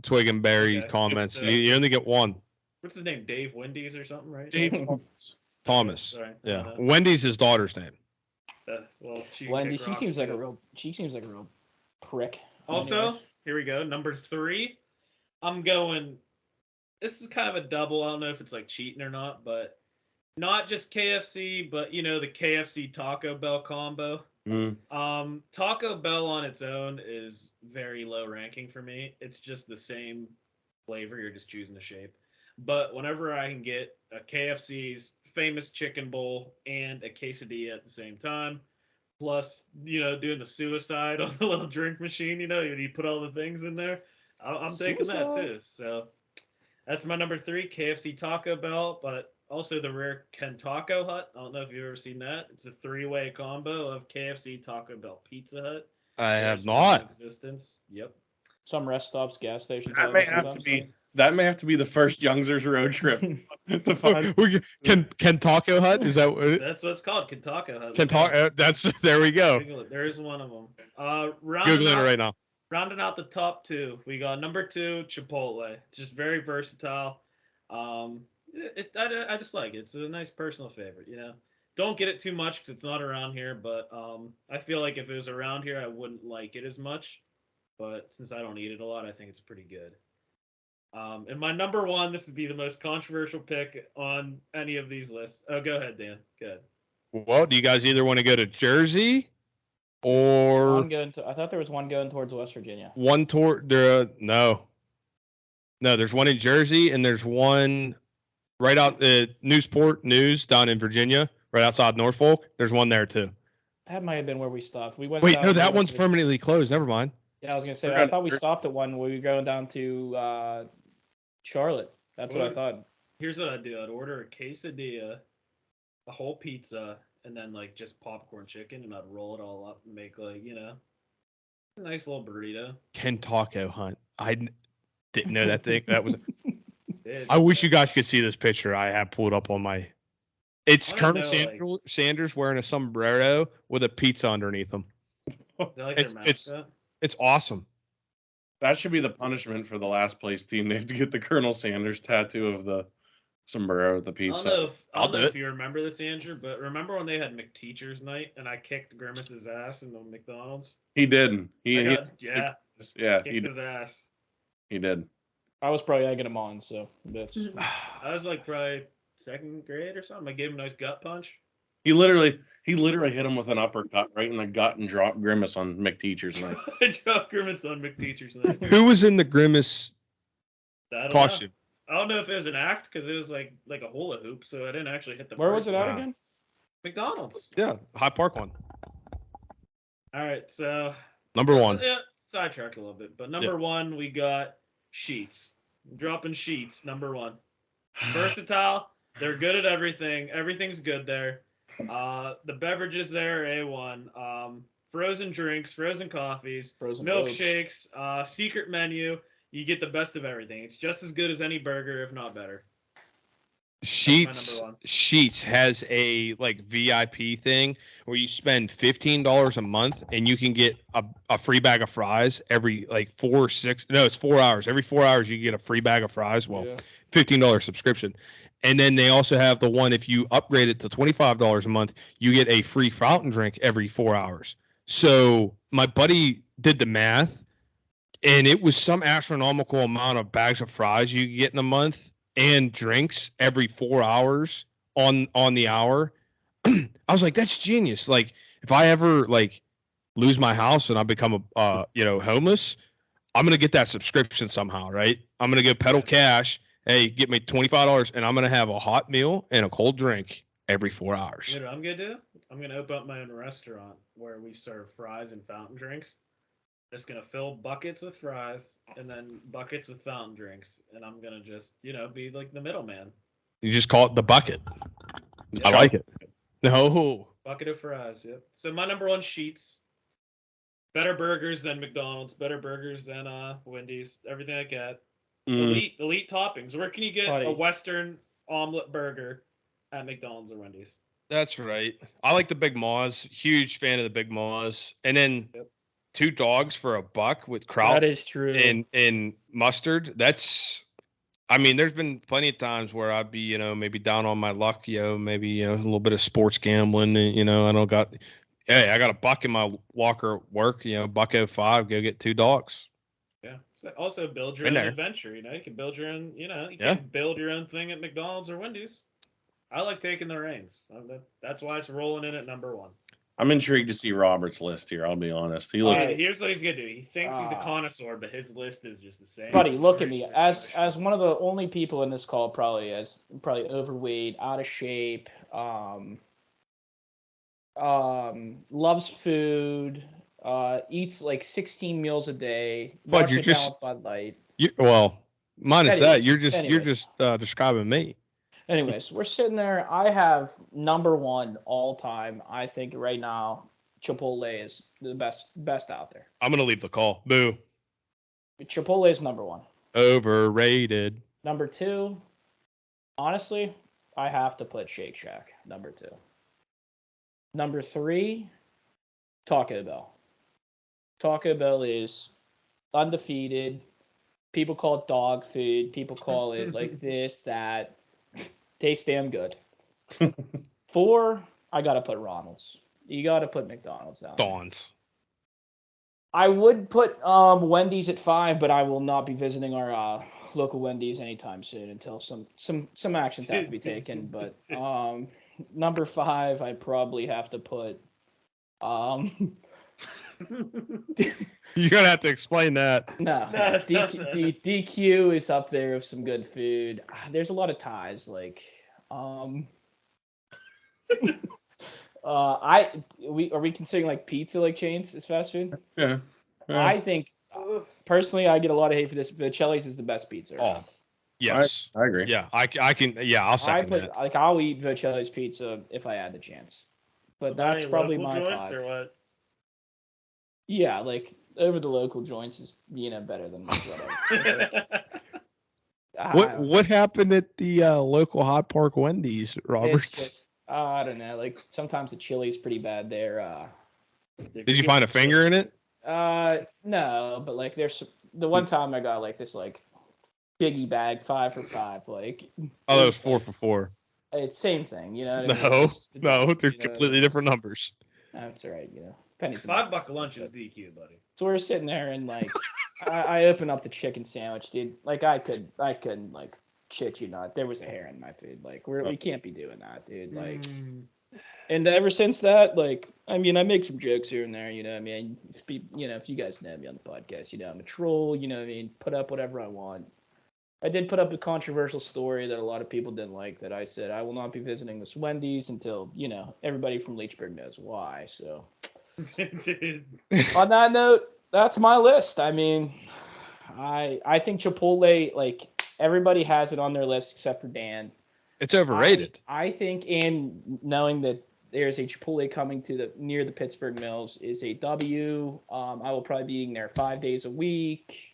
twig and berry Okay. comments. So- You only get 1. What's his name? Dave Wendy's or something, right? Dave Thomas. Sorry. Yeah. Wendy's his daughter's name. Well, Wendy, Kick she Rocks seems like too. a real prick. Also, Anyways. here we go. Number 3, I'm going. This is kind of a double. I don't know if it's like cheating or not, but not just KFC, but the KFC Taco Bell combo. Taco Bell on its own is very low ranking for me. It's just the same flavor. You're just choosing the shape. But whenever I can get a KFC's famous chicken bowl and a quesadilla at the same time, plus doing the suicide on the little drink machine, you put all the things in there, I'm taking that too. So that's my number 3, KFC Taco Bell, but also the rare Ken Taco Hut. I don't know if you've ever seen that. It's a 3-way combo of KFC, Taco Bell, Pizza Hut. I have There's not. in existence. Yep. Some rest stops, gas stations. That may have to be the first Youngzers road trip to find. Can Taco Hut? Is that what That's what it's called, Ken Taco Hut. Can Taco? That's there we go. Google it. There is one of them. Googling it right now. Rounding out the top 2, we got number 2, Chipotle. It's just very versatile. I just like it. It's a nice personal favorite. Don't get it too much because it's not around here. But I feel like if it was around here, I wouldn't like it as much. But since I don't eat it a lot, I think it's pretty good. And my number 1, this would be the most controversial pick on any of these lists. Oh, go ahead, Dan. Go ahead. Well, do you guys either want to go to Jersey or I thought there was one going towards West Virginia. one toward there? No, there's one in Jersey and there's one right out Newsport News down in Virginia, right outside Norfolk. There's one there too. That might have been where we stopped. We went. Wait, down no, to that West one's Virginia. permanently closed. Never mind. Yeah, I was gonna say. I thought we stopped at one where we were going down to Charlotte. That's what I thought. Here's what I'd do. I'd order a quesadilla, a whole pizza, and then just popcorn chicken, and I'd roll it all up and make a nice little burrito. Ken Taco Hunt. I didn't know that thing. That was. Dude, I wish you guys could see this picture I have pulled up on my It's I wanna Colonel know, Sanders wearing a sombrero with a pizza underneath him. Is that like It's their it's mascot? it's awesome. That should be the punishment for the last place team. They have to get the Colonel Sanders tattoo of the sombrero with the I don't pizza. know if I I'll don't know do if it. you remember this, Andrew, but remember when they had McTeacher's night and I kicked Grimace's ass in the McDonald's? He did. I He got yeah, yeah, kicked his ass. he did. I was probably egging him on, so that's I was like probably second grade or something. I gave him a nice gut punch. He literally hit him with an uppercut right in the gut and dropped Grimace on McTeacher's night. I dropped Grimace on McTeacher's night. Who was in the Grimace I don't know. costume? I don't know if it was an act because it was like a hula hoop, so I didn't actually hit the. where was it person. at again? McDonald's. Yeah, Hyde Park one. All right, so Number one. yeah, sidetracked a little bit, but number one we got sheets. Dropping sheets. Number one. Versatile. They're good at everything. Everything's good there. The beverages there are A1. Frozen drinks, frozen coffees, Frozen milkshakes, secret menu. You get the best of everything. It's just as good as any burger, if not better. Sheets number one. Sheets has a like VIP thing where you spend $15 a month and you can get a free bag of fries every like 4 hours. Every 4 hours you get a free bag of fries. Well, Yeah. $15 subscription. And then they also have the one if you upgrade it to $25 a month, you get a free fountain drink every 4 hours. So my buddy did the math and it was some astronomical amount of bags of fries you get in a month and drinks every 4 hours on the hour. I was like, that's genius. Like if I ever like lose my house and I become homeless, I'm gonna get that subscription somehow, right? I'm gonna go pedal cash. Hey, get me $25 and I'm gonna have a hot meal and a cold drink every 4 hours. You know what I'm gonna do? I'm gonna open up my own restaurant where we serve fries and fountain drinks. Just gonna fill buckets with fries and then buckets with fountain drinks, and I'm gonna just be like the middleman. You just call it the bucket. Yeah. I like it. No. Bucket of fries. Yep. So my number one sheets. Better burgers than McDonald's. Better burgers than Wendy's. Everything like that. Elite toppings. Where can you get Buddy. a Western omelet burger at McDonald's or Wendy's? That's right. I like the Big Maws. Huge fan of the Big Maws. And then Yep. 2 dogs for $1 with kraut That is true. and mustard. That's, I mean, there's been plenty of times where I'd be, maybe down on my luck, maybe, a little bit of sports gambling, I don't got, hey, I got $1 in my locker at work, $1.05, go get 2 dogs. Yeah. So also build your In own there. adventure. You can build your own. You Yeah. can build your own thing at McDonald's or Wendy's. I like taking the reins. That's why it's rolling in at number one. I'm intrigued to see Robert's list here. I'll be honest. He looks. Okay, here's what he's gonna do. He thinks he's a Ah. connoisseur, but his list is just the same. Buddy, look at me. As one of the only people in this call probably overweight, out of shape, loves food, eats like 16 meals a day. Bud, Wash you're it down just- with Bud Light. Minus that, Anyways. you're just describing me. Anyways, we're sitting there. I have number one all time. I think right now, Chipotle is the best out there. I'm gonna leave the call. Boo. Chipotle is number one. Overrated. Number two, honestly, I have to put Shake Shack number two. Number three, Taco Bell. Taco Bell is undefeated. People call it dog food. People call it like this, that. Tastes damn good. 4, I gotta put Ronald's. You gotta put McDonald's down. Dawns. I would put Wendy's at 5, but I will not be visiting our local Wendy's anytime soon until some actions have to be taken. But number 5, I probably have to put. You're gonna have to explain that. No, DQ is up there with some good food. There's a lot of ties. Like, are we considering like pizza like chains as fast food? Yeah. I think personally, I get a lot of hate for this. But Chili's is the best pizza. Oh, yes. I agree. Yeah, I can. Yeah, I'll second that. I'll eat Chili's pizza if I had the chance. But that's Any probably local my joints 5. or what? Yeah, like over the local joints is better than whatever. What happened at the local Hyde Park Wendy's, Roberts? I don't know. Like sometimes the chili's pretty bad there. Did you find a finger in it? No, but like there's the one time I got like this like biggie bag 5 for 5. Like Oh, that was it's 4 like, for 4. it's same thing, you know what I mean? No, It's just a no, dollar, they're you know what I completely mean? different numbers. That's all right, you know. Pennies and $5 dollars, lunch is but- DQ, buddy. So we're sitting there and like I open up the chicken sandwich, dude. Like I couldn't like shit you not. There was a hair in my food. Like we can't be doing that, dude. Like and ever since that, like I mean, I make some jokes here and there, you know what I mean? If you guys know me on the podcast, you know I'm a troll, you know what I mean? Put up whatever I want. I did put up a controversial story that a lot of people didn't like that I said I will not be visiting this Wendy's until, you know, everybody from Leechburg knows why. So Dude. on that note, that's my list. I mean, I think Chipotle, like everybody has it on their list except for Dan. It's overrated. I think in knowing that there's a Chipotle coming to near the Pittsburgh Mills is a W. I will probably be eating there 5 days a week.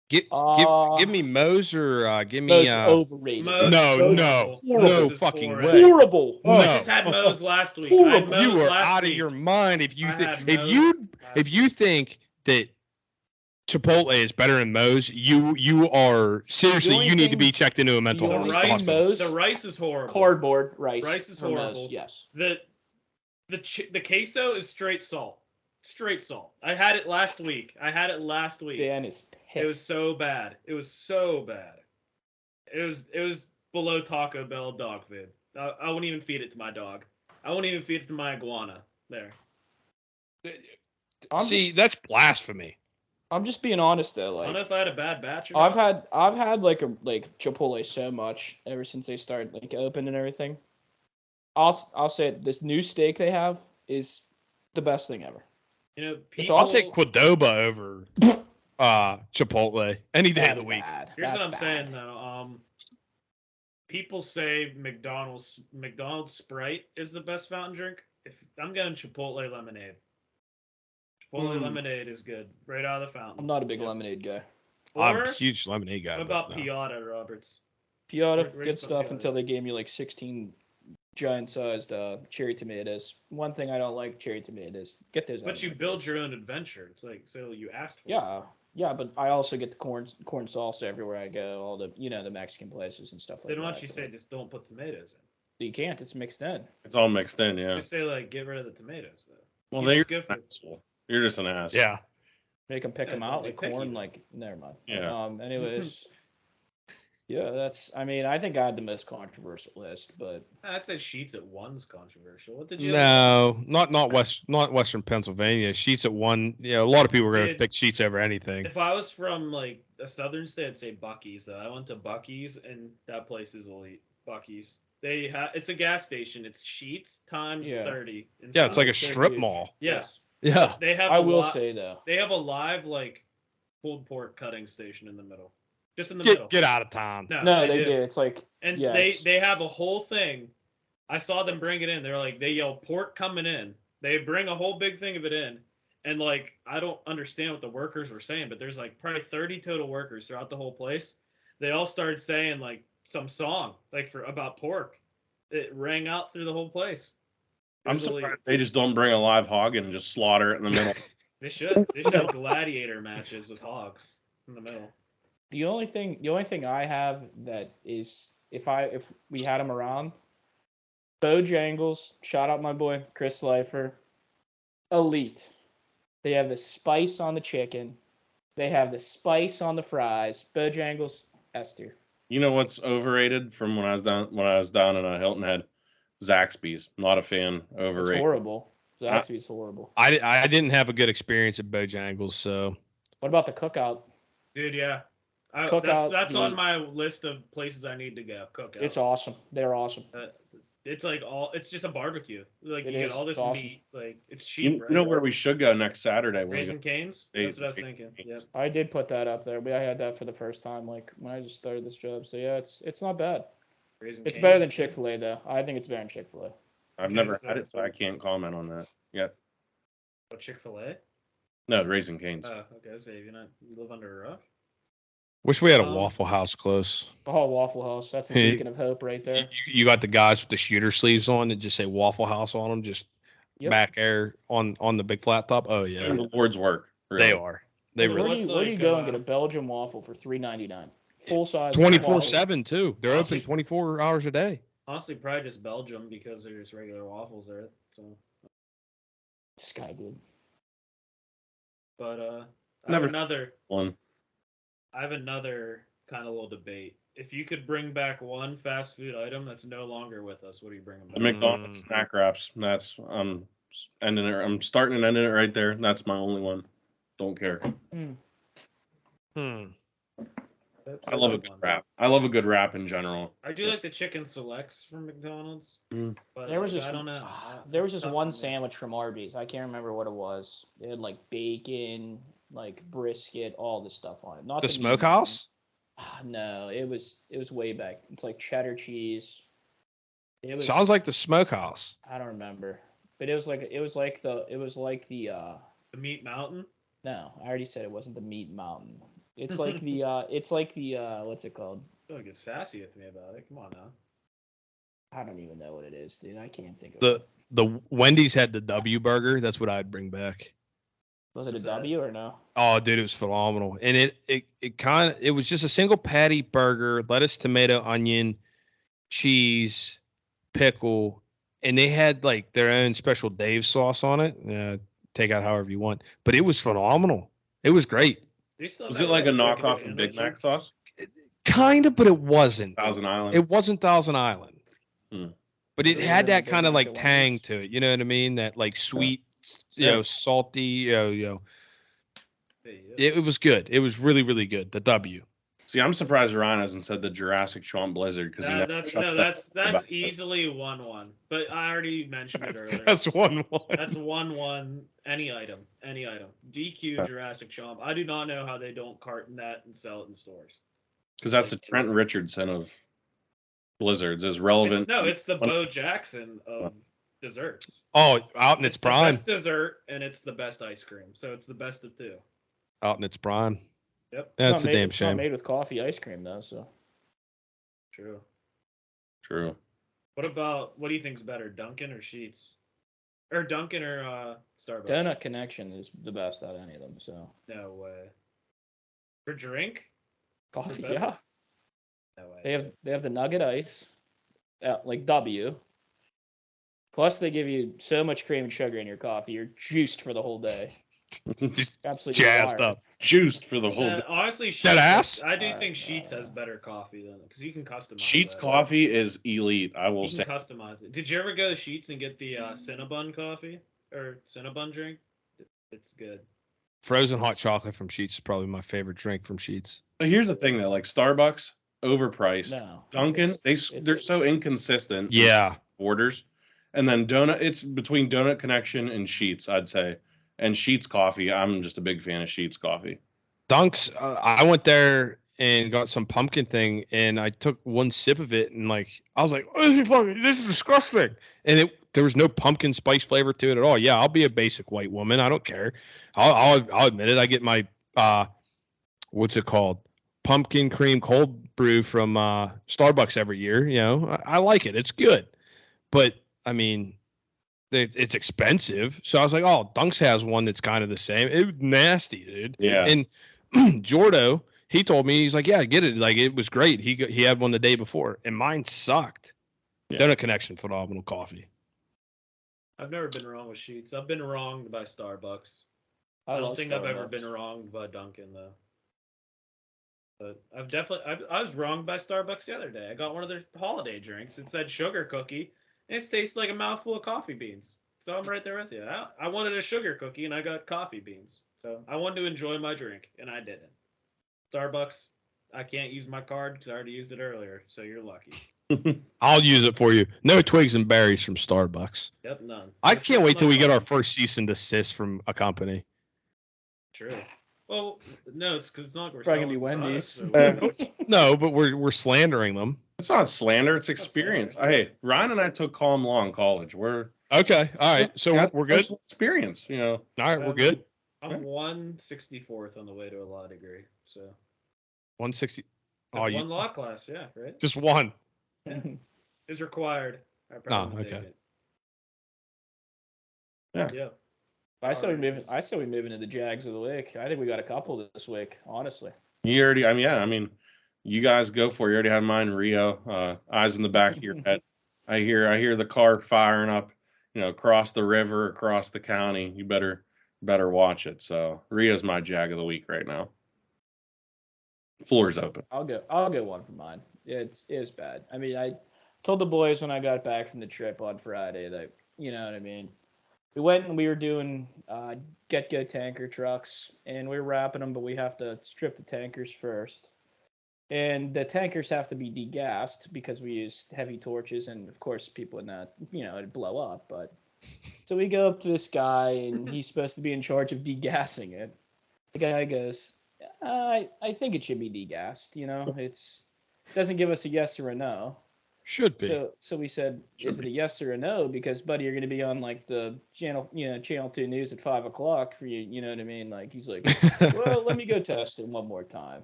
Give me Moe's or give me Most overrated. Moe's no, is no, horrible. no Moe's is fucking horrible. way. Horrible. No. I just had Moe's last week. Horrible. I had Moe's You are last out of week. your mind if you I think had if Moe's you last if you think that Chipotle is better than Moe's, you are seriously only you need to thing- be checked into a mental the The only health thing rice, hospital. Moe's- the rice is horrible. Cardboard rice. Rice is for Moe's, horrible. yes. The queso is straight salt. Straight salt. I had it last week. Dan is pissed. It was so bad. It was so bad. It was below Taco Bell dog food. I wouldn't even feed it to my dog. I wouldn't even feed it to my iguana. There. That's blasphemy. I'm just being honest though. I don't know Like if I had a bad batch or I've not. had like Chipotle so much ever since they started like open and everything. I'll say it, this new steak they have is the best thing ever. You know, It's people, I'll take Qdoba over Chipotle any day of the week. Bad. Here's what That's I'm bad. saying though. People say McDonald's Sprite is the best fountain drink. If I'm getting Chipotle lemonade. Chipotle lemonade is good, right out of the fountain. I'm not a big lemonade guy. I'm Or a huge lemonade guy. what but about no. Piata, Roberts? Piata, Right good from stuff Piata. until they gave me like 16 giant-sized cherry tomatoes. One thing I don't like cherry tomatoes. Get those. out But of you my build face. your own adventure. It's like so you asked for. it. Yeah, but I also get the corn salsa everywhere I go. All the the Mexican places and stuff like Then that. why don't you but, say like, just don't put tomatoes in? you can't? It's mixed in. It's all mixed in, yeah. Just say like get rid of the tomatoes. Though. Well, Keep then it you're good for an asshole. You're just an ass. Yeah. Make them pick Yeah, them don't out be like picky, corn. though. Like never mind. Yeah. Anyways. Yeah, that's. I mean, I think I had the most controversial list, but I'd say Sheets at one's controversial. What did you? No, not Western Pennsylvania. Sheets at one. Yeah, a lot of people are going to Dude, pick Sheets over anything. If I was from like a southern state, I'd say Bucky's. I went to Bucky's, and that place is elite. Bucky's. They have. It's a gas station. It's Sheets times Yeah. 30. Yeah, it's like a They're strip huge. mall. Yes. Yeah. They have. I a will li- say though, They have a live like pulled pork cutting station in the middle, just in the middle. Get out of town. no, they do. It's like And yeah, they have a whole thing. I saw them bring it in. They're like they yell pork coming in. They bring a whole big thing of it in. And like I don't understand what the workers were saying, but there's like probably 30 total workers throughout the whole place. They all started saying like some song like for about pork. It rang out through the whole place. It I'm was elite. surprised they just don't bring a live hog and just slaughter it in the middle. They should. They should have gladiator matches with hogs in the middle. the only thing I have that is if we had him around, Bojangles. Shout out my boy Chris Leifer. Elite. They have the spice on the chicken. They have the spice on the fries. Bojangles, S tier. You know what's overrated from when I was down in Hilton Head? Zaxby's. Not a fan. It's Overrated. horrible. Zaxby's horrible. I didn't have a good experience at Bojangles, so What about the cookout? Dude, yeah. Cookout, That's on the- my list of places I need to go. Cookout. It's awesome. They're awesome. It's like it's just a barbecue. Like It you get is. all this It's awesome. meat. Like it's You, cheap, right? you know where we should go next Saturday? When we Raising go? Canes? That's what I was thinking. Yep. I did put that up there. I had that for the first time, like when I just started this job. So yeah, it's not bad. Raising It's Cane's. better than Chick-fil-A though. I think it's better than Chick-fil-A. I've Okay, never so- had it, so I can't comment on that yet. What, Chick-fil-A? No, Raising Cane's. Oh, okay. So you live under a rock? Wish we had a Um, Waffle House close. Oh, Waffle House. That's a Hey, beacon of hope right there. You got the guys with the shooter sleeves on that just say Waffle House on them, just Yep. back air on the big flat top. Oh yeah, Doing the Lord's work. Really. they are. They Where really do What's where do you like, go and get a Belgian waffle for $3.99? Full size 24/7 too. They're Honestly- open 24 hours a day. honestly probably just Belgium because there's regular waffles there. So, Sky good. but I Never have another. one. I have another kind of little debate. If you could bring back one fast food item that's no longer with us, what are you bringing The back? McDonald's snack wraps. That's ending it. I'm starting and ending it right there. That's my only one. Don't care. That's I love a good good one. wrap. I love a good wrap in general. I do like the chicken selects from McDonald's, but There was like, this I don't know. there was It's just tough one for me. sandwich from Arby's. I can't remember what it was. It had like bacon, like brisket, all this stuff on it. Not The meat smokehouse? one. No, it was way back. It's like cheddar cheese. It was Sounds like the smokehouse. I don't remember. But it was like the The Meat Mountain. no, I already said it wasn't the meat mountain. It's like the what's it called? Don't get sassy with me about it. Come on now. I don't even know what it is, dude. I can't think of The it. the Wendy's had the W burger. That's what I'd bring back. Was it a What's that? W or no? Oh, dude, it was phenomenal. And it was just a single patty burger, lettuce, tomato, onion, cheese, pickle, and they had like their own special Dave sauce on it. Take out however you want, but it was phenomenal. It was great. Do you still Was have it like a that chicken knockoff of Big sandwich? Mac sauce? Kind of, but it wasn't. Thousand Island. It wasn't Thousand Island. But it Really had really that big kind of Mac like at tang Wendy's. to it. You know what I mean? That like sweet, Yeah. salty. Hey, yeah. It was good. It was really, really good. The W. See, I'm surprised Ryan hasn't said the Jurassic Chomp Blizzard because That's easily 1-1. But I already mentioned it earlier. That's 1-1. That's 1-1. Any item. DQ Jurassic Chomp. I do not know how they don't carton that and sell it in stores. because that's the Trent Richardson of Blizzards is relevant. It's the Bo Jackson of desserts. Oh, out in its The prime. best dessert and it's the best ice cream. So it's the best of two. Out in its prime. Yep. That's a damn It's not shame. made with coffee ice cream though, so True. True. What do you think's better, Dunkin' or Sheets? Or Dunkin' or Starbucks? Donut Connection is the best out of any of them. So No way. For drink? coffee, better? yeah. No way. They have the nugget ice, like W. Plus, they give you so much cream and sugar in your coffee, you're juiced for the whole day. Just Absolutely jazzed wired. up. Juiced for the whole day. Honestly, Sheets, That ass? I do think Sheets has better coffee than because you can customize Sheets that. coffee is elite. I will You say. can customize it. Did you ever go to Sheets and get the Cinnabon coffee or Cinnabon drink? It's good. Frozen hot chocolate from Sheets is probably my favorite drink from Sheets. But here's the thing though, like Starbucks, overpriced. No. Dunkin', It's- they're so inconsistent. in Yeah. orders, and then it's between Donut Connection and Sheets, I'd say. And Sheets coffee, I'm just a big fan of Sheets coffee. Dunks, I went there and got some pumpkin thing, and I took one sip of it, and like I was like, oh, this is disgusting. And there was no pumpkin spice flavor to it at all. Yeah, I'll be a basic white woman. I don't care. I'll admit it. I get my what's it called? Pumpkin cream cold brew from Starbucks every year. You know, I like it. It's good, but I mean, it's expensive. So I was like, oh, Dunks has one that's kind of the same. It was nasty, dude. Yeah. And Jordo, he told me, he's like, yeah, get it. Like, it was great. He had one the day before, and mine sucked. Yeah. Donut Connection, phenomenal coffee. I've never been wrong with Sheets. I've been wronged by Starbucks. I don't love think I've ever Starbucks. been wronged by Dunkin' though. But I was wronged by Starbucks the other day. I got one of their holiday drinks. It said sugar cookie, and it tastes like a mouthful of coffee beans. So I'm right there with you. I wanted a sugar cookie, and I got coffee beans. So I wanted to enjoy my drink, and I didn't. Starbucks, I can't use my card because I already used it earlier. So you're lucky. I'll use it for you. No twigs and berries from Starbucks. Yep, none. I That's can't wait till we get our fun. first cease and desist from a company. True. Well, no, it's because it's not like we're Probably gonna selling be products, Wendy's. so No, but we're slandering them. It's not slander, it's That's experience. slander. Hey, Ryan and I took Calm Law in college. We're Okay, all right. So that's we're good. personal experience, you know. All right, we're good. I'm 1/64th on the way to a law degree. So 160. Took Oh, one law class, yeah, right? just one. Is required. I Oh, probably take okay. it. Yeah. I say we move into the Jags of the week. I think we got a couple this week, honestly. You already, I mean, you guys go for it. You already have mine, Rio. Eyes in the back of your head. I hear the car firing up, across the river, across the county. You better watch it. So Rio's my Jag of the week right now. Floor's open. I'll go one for mine. It was bad. I mean, I told the boys when I got back from the trip on Friday that, you know what I mean. We went and we were doing get-go tanker trucks, and we were wrapping them, but we have to strip the tankers first. And the tankers have to be degassed because we use heavy torches, and of course people would not, it'd blow up. But so we go up to this guy, and he's supposed to be in charge of degassing it. The guy goes, I think it should be degassed. It's doesn't give us a yes or a no. Should be. So we said, is it a yes or a no? Because buddy, you're going to be on like the channel 2 news at 5:00 for you. You know what I mean? Like he's like, well, let me go test it one more time.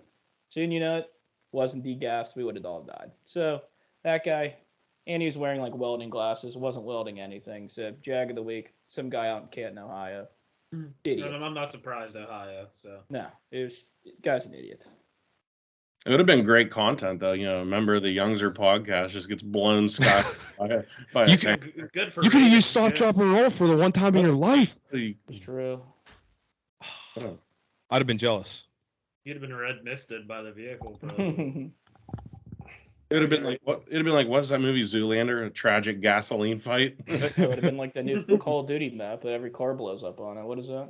Soon it wasn't degassed. We would have all died. So that guy, and he was wearing like welding glasses. Wasn't welding anything. So Jag of the week, some guy out in Canton, Ohio. Idiot. I'm not surprised, Ohio. So No, guy's an idiot. It would have been great content, though. A member of the Youngzer podcast just gets blown sky by a tank. Good for you could have used ratings, stop, drop, and roll for the one time in your life. It's true. I'd have been jealous. You'd have been red misted by the vehicle. Probably. It would have been like what? It'd have been like, what's that movie, Zoolander? A tragic gasoline fight. It would have been like the new Call of Duty map, but every car blows up on it. What is that?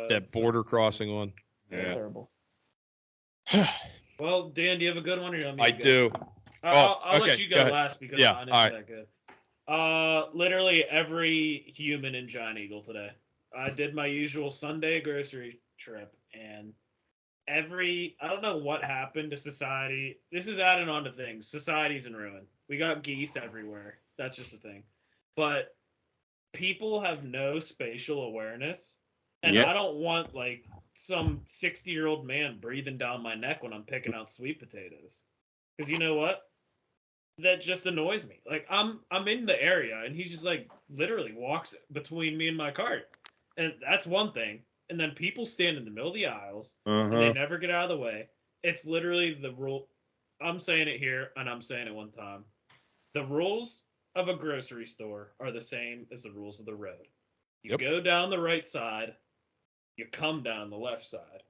That border crossing one. Yeah. Terrible. Well, Dan, do you have a good one, or you want me to I go? do. I'll okay, let you go last because Yeah, mine isn't all right. that good. Literally every human in Giant Eagle today. I did my usual Sunday grocery trip, and I don't know what happened to society. This is adding on to things. Society's in ruin. We got geese everywhere. That's just a thing. But people have no spatial awareness, and Yep. I don't want like some 60-year-old man breathing down my neck when I'm picking out sweet potatoes. Because you know what? That just annoys me. Like I'm in the area, and he's just like literally walks between me and my cart, and that's one thing. And then people stand in the middle of the aisles, and they never get out of the way. It's literally the rule. I'm saying it here, and I'm saying it one time. The rules of a grocery store are the same as the rules of the road. You go down the right side, you come down the left side.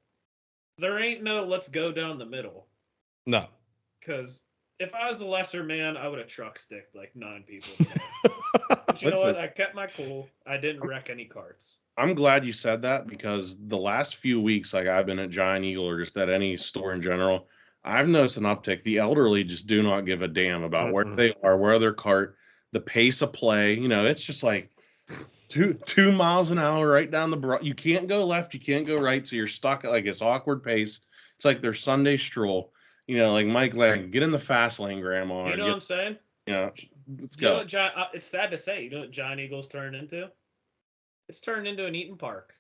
There ain't no let's go down the middle. No. Because if I was a lesser man, I would have truck sticked like 9 people today. But you know what? I kept my cool. I didn't wreck any carts. I'm glad you said that, because the last few weeks, like I've been at Giant Eagle or just at any store in general, I've noticed an uptick. The elderly just do not give a damn about where they are, where their cart, the pace of play. It's just like 2 miles an hour right down the you can't go left, you can't go right, so you're stuck at like this awkward pace. It's like their Sunday stroll. Like Mike Lang, get in the fast lane, Grandma. You know what I'm saying? Let's go. It's sad to say. You know what Giant Eagle's turned into? It's turned into an Eaton Park.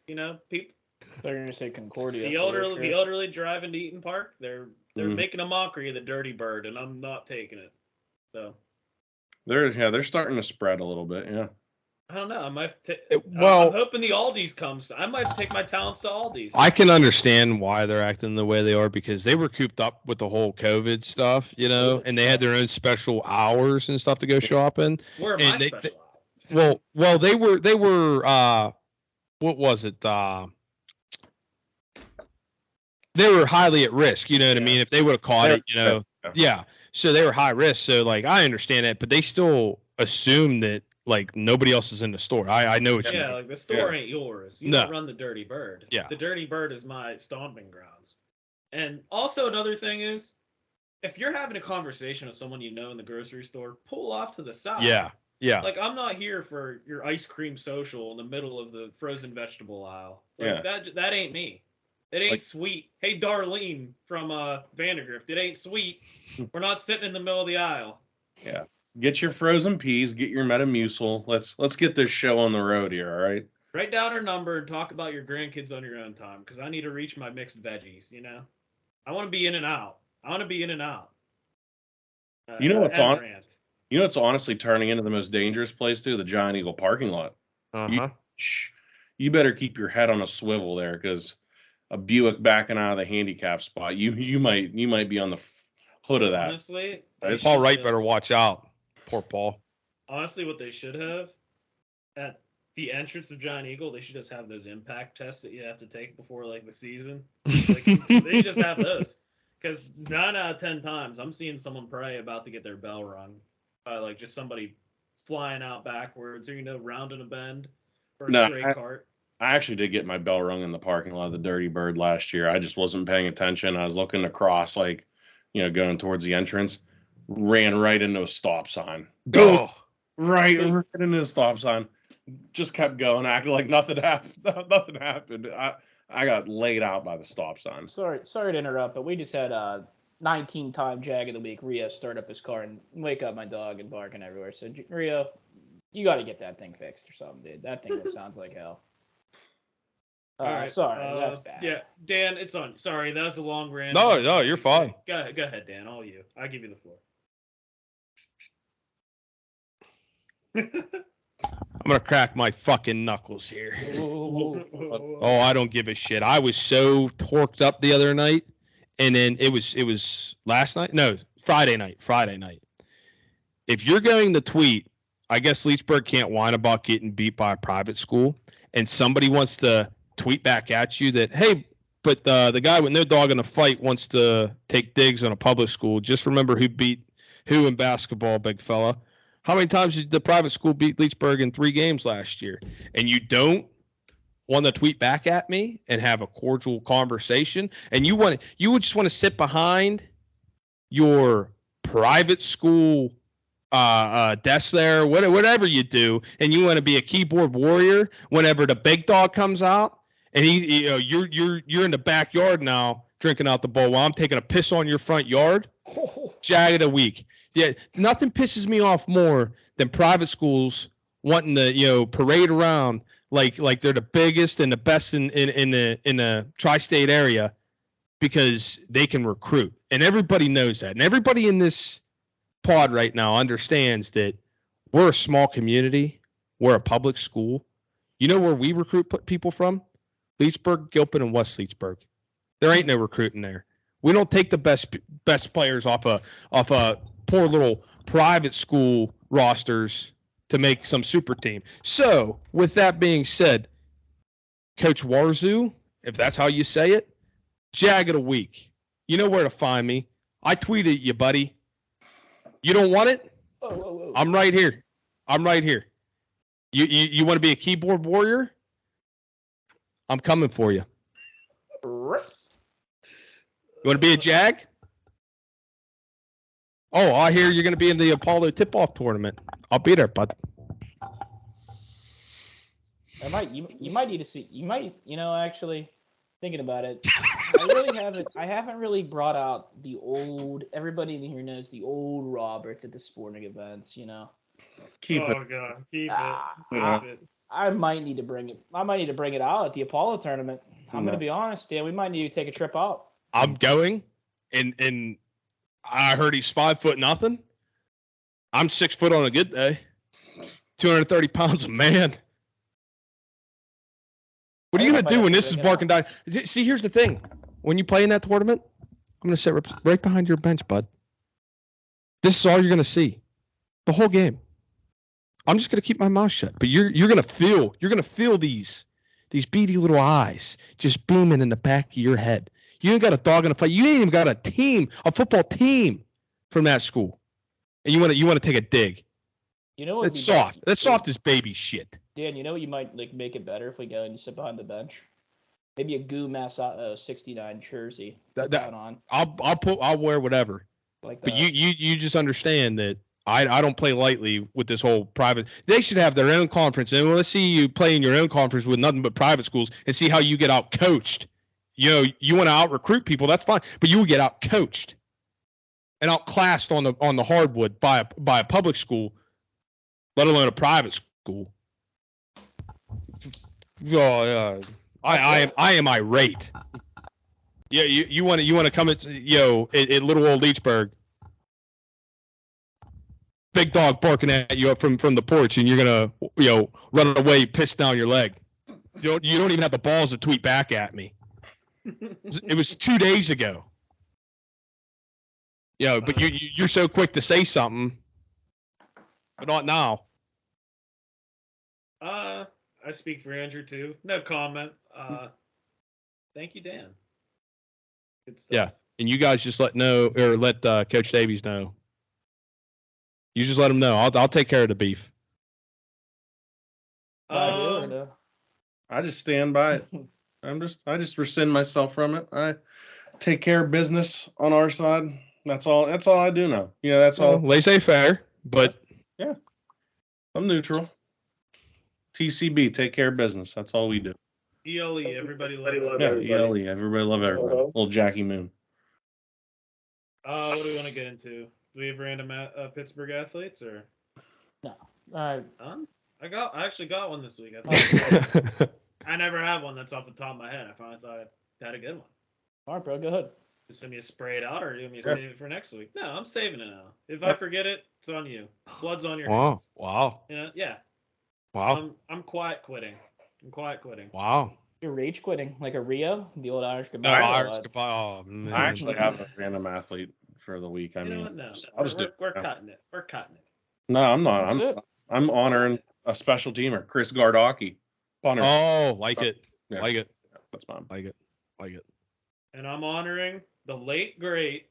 People. They're gonna say Concordia. The elderly driving to Eaton Park. They're making a mockery of the dirty bird, and I'm not taking it. So. They're starting to spread a little bit. Yeah. I don't know. I might. I'm Well, hoping the Aldi's comes. I might take my talents to Aldi's. I can understand why they're acting the way they are, because they were cooped up with the whole COVID stuff, and they had their own special hours and stuff to go shopping. Where am I special hours? Well, they were what was it? They were highly at risk, you know what I mean? If they would have caught it, yeah. So they were high risk. So like I understand that, but they still assume that like nobody else is in the store. I know it's like the store ain't yours. You don't run the Dirty Bird. Yeah. The Dirty Bird is my stomping grounds. And also another thing is, if you're having a conversation with someone in the grocery store, pull off to the side. Yeah. Yeah. Like I'm not here for your ice cream social in the middle of the frozen vegetable aisle. Like that ain't me. It ain't sweet. Hey, Darlene from Vandergrift, it ain't sweet. We're not sitting in the middle of the aisle. Yeah. Get your frozen peas, get your Metamucil. Let's get this show on the road here, all right? Write down her number and talk about your grandkids on your own time, because I need to reach my mixed veggies, I want to be in and out. I want to be in and out. You know what's End on? rant. You know what's honestly turning into the most dangerous place too? The Giant Eagle parking lot. Uh-huh. You better keep your head on a swivel there, because a Buick backing out of the handicap spot, you might be on the hood of that. Honestly, Paul Wright better watch out. Poor Paul. Honestly, what they should have at the entrance of Giant Eagle, they should just have those impact tests that you have to take before like the season. Like, they just have those, because 9 out of 10 times I'm seeing someone probably about to get their bell rung by like just somebody flying out backwards or rounding a bend or a straight cart. I actually did get my bell rung in the parking lot of the Dirty Bird last year. I just wasn't paying attention. I was looking across, like, going towards the entrance. Ran right into a stop sign. Oh, right into the stop sign. Just kept going, acting like nothing happened. Nothing happened. I got laid out by the stop sign. Sorry to interrupt, but we just had 19-time Jag of the week. Rio start up his car and wake up my dog and barking everywhere. So Rio, you got to get that thing fixed or something, dude. That thing sounds like hell. All right. Sorry, that's bad. Yeah, Dan, it's on. Sorry, that was a long rant. No, you're fine. Go ahead, Dan. All you. I'll give you the floor. I'm gonna crack my fucking knuckles here. Oh, I don't give a shit. I was so torqued up the other night, and then it was last night. No, Friday night. If you're going to tweet, I guess Leechburg can't whine about getting beat by a private school, and somebody wants to tweet back at you that, hey, but the guy with no dog in the fight wants to take digs on a public school. Just remember who beat who in basketball, big fella. How many times did the private school beat Leechburg in 3 games last year? And you don't want to tweet back at me and have a cordial conversation, and you would just want to sit behind your private school desk there, whatever you do, and you want to be a keyboard warrior whenever the big dog comes out, and you're in the backyard now drinking out the bowl while I'm taking a piss on your front yard. Jag of the week. Yeah, nothing pisses me off more than private schools wanting to parade around like they're the biggest and the best in the tri-state area because they can recruit, and everybody knows that, and everybody in this pod right now understands that we're a small community, we're a public school. You know where we recruit people from? Leechburg, Gilpin, and West Leechburg. There ain't no recruiting there. We don't take the best players off a poor little private school rosters to make some super team. So, with that being said, Coach Warzu, if that's how you say it, Jag of the week. You know where to find me. I tweeted you, buddy. You don't want it? Whoa. I'm right here. You want to be a keyboard warrior? I'm coming for you. You want to be a Jag? Oh, I hear you're going to be in the Apollo tip-off tournament. I'll be there, bud. You might need to see. You might, actually thinking about it. I haven't really brought out the old. Everybody in here knows the old Roberts at the sporting events. Keep it. God, keep it. I might need to bring it. I might need to bring it out at the Apollo tournament. I'm going to be honest, Dan. We might need to take a trip out. I'm going, and I heard he's 5'0". I'm 6 foot on a good day. 230 pounds a man. What are you going to do when this is barking down? See, here's the thing. When you play in that tournament, I'm going to sit right behind your bench, bud. This is all you're going to see. The whole game. I'm just going to keep my mouth shut. But you're going to feel these beady little eyes just beaming in the back of your head. You ain't got a dog in a fight. You ain't even got a football team from that school. And you want to take a dig. You know what? It's soft. That's soft as baby shit. Dan, you know you might make it better if we go and you sit behind the bench. Maybe a Goo Mass 69 jersey. On. I'll wear whatever. Like that. But you just understand that I don't play lightly with this whole private. They should have their own conference, and let's see you play in your own conference with nothing but private schools and see how you get out coached. You want to out recruit people, that's fine, but you will get out coached and outclassed on the hardwood by a public school, let alone a private school. I am irate. Yeah, you want to come at at little old Leechburg. Big dog barking at you up from the porch, and you're gonna run away, piss down your leg. You don't even have the balls to tweet back at me. It was 2 days ago. But you're so quick to say something, but not now. I speak for Andrew too. No comment. Thank you, Dan. Good stuff. Yeah, and you guys just let Coach Davies know. You just let him know. I'll take care of the beef. I just stand by it. I just rescind myself from it. I take care of business on our side. That's all I do now. That's all. Laissez-faire, but yeah, I'm neutral. TCB, take care of business. That's all we do. ELE, everybody love everybody. Yeah, ELE, everybody love everybody. Little Jackie Moon. What do we want to get into? Do we have random Pittsburgh athletes or? No. I actually got one this week. I never had one that's off the top of my head. I finally thought I had a good one. All right, bro. Go ahead. Just send me to spray it out, or do you want me to save it for next week? No, I'm saving it now. If I forget it, it's on you. Blood's on your hands. Wow. Yeah. Wow. I'm quiet quitting. Wow. You're rage quitting, like a Rio, the old Irish No, goodbye. Irish goodbye. Oh man. I actually have a random athlete for the week. I mean, no, we're cutting it. We're cutting it. No, I'm not. I'm honoring a special teamer, Chris Gardocki. Punter. Oh, like it. Yeah. Like it. That's fine. Like it. And I'm honoring the late great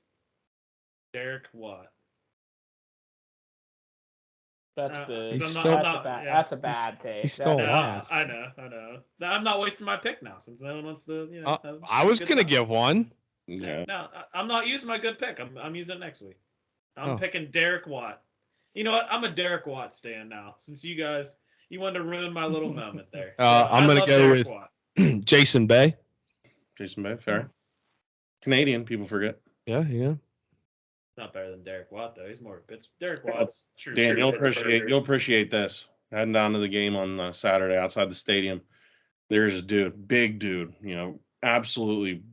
Derek Watt. That's big. That's a bad take. He's still alive. I know. I'm not wasting my pick now since no one wants to. I was gonna give one. Yeah. No, I'm not using my good pick. I'm using it next week. I'm picking Derek Watt. You know what? I'm a Derek Watt stan now. Since you wanted to ruin my little moment there. I'm gonna go Derek with Watt. Jason Bay. Jason Bay, fair. Canadian, people forget. Yeah. Not better than Derek Watt though. He's more of a Pittsburgh. Derek Watt's true. Dan, you'll appreciate this. Heading down to the game on Saturday outside the stadium. There's a dude, big dude, absolutely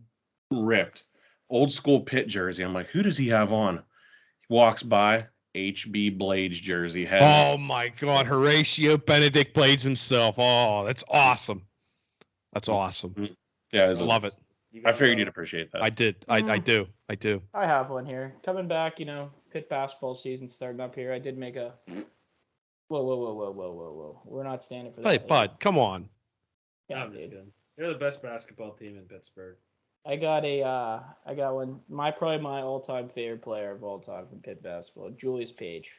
ripped, old school Pitt jersey. I'm like, who does he have on? He walks by, HB Blades jersey. Oh my God, Horatio Benedict Blades himself. Oh, that's awesome. That's awesome. Yeah, I love it. I figured you'd appreciate that. I did. I do. I have one here. Coming back, Pitt basketball season starting up here. I did make a. Whoa. We're not standing for that. Hey, bud, come on. Yeah, I'm just kidding. You're the best basketball team in Pittsburgh. I got one. Probably my all-time favorite player of all time from Pitt basketball, Julius Page.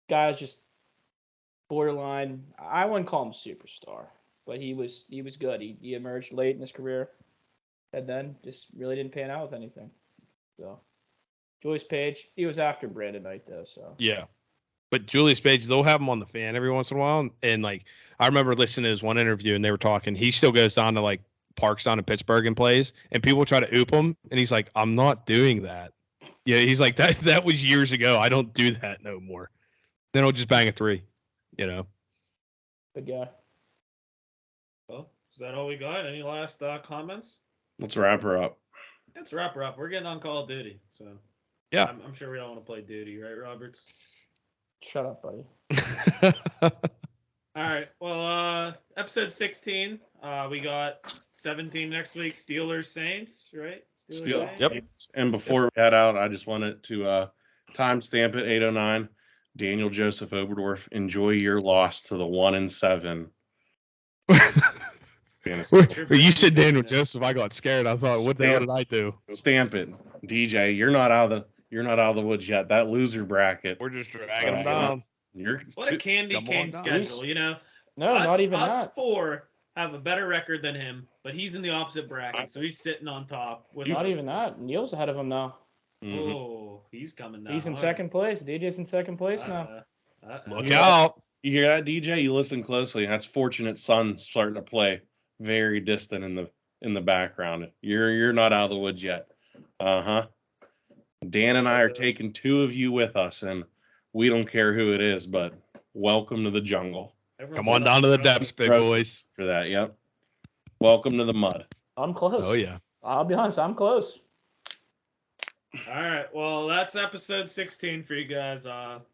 Guy's just borderline. I wouldn't call him superstar, but he was good. He emerged late in his career, and then just really didn't pan out with anything. So, Julius Page, he was after Brandon Knight though. So yeah, but Julius Page, they'll have him on the fan every once in a while, and I remember listening to his one interview, and they were talking. He still goes down to parks down in Pittsburgh and plays, and people try to oop him, and he's like, "I'm not doing that." Yeah, he's like that. That was years ago. I don't do that no more. Then I'll just bang a three. Good guy. Well, is that all we got? Any last comments? Let's wrap her up. Let's wrap her up. We're getting on Call of Duty, so yeah. I'm sure we all want to play Duty, right, Roberts? Shut up, buddy. All right. Well, episode 16. We got 17 next week. Steelers Saints, right? Saints. Yep. And before we head out, I just wanted to timestamp it 8:09. Daniel Joseph Oberdorf, enjoy your loss to the 1-7. You said Daniel Joseph. I got scared. I thought, what the hell did I do? Stamp it, DJ. You're not out of the woods yet. That loser bracket. We're just dragging him down. What a candy cane schedule, No, not even us that. Four have a better record than him, but he's in the opposite bracket, so he's sitting on top. Not even that. Neil's ahead of him now. Mm-hmm. Oh, he's coming now. He's in second place. DJ's in second place now. Look out. You hear that, DJ? You listen closely. That's Fortunate Son starting to play very distant in the background. You're not out of the woods yet. Dan and I are taking two of you with us, and we don't care who it is, but welcome to the jungle. Come on down to the depths, big boys. For that, yep. Welcome to the mud. I'm close. Oh yeah. I'll be honest, I'm close. All right. Well, that's episode 16 for you guys.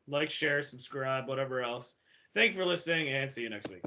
Like, share, subscribe, whatever else. Thank you for listening, and see you next week.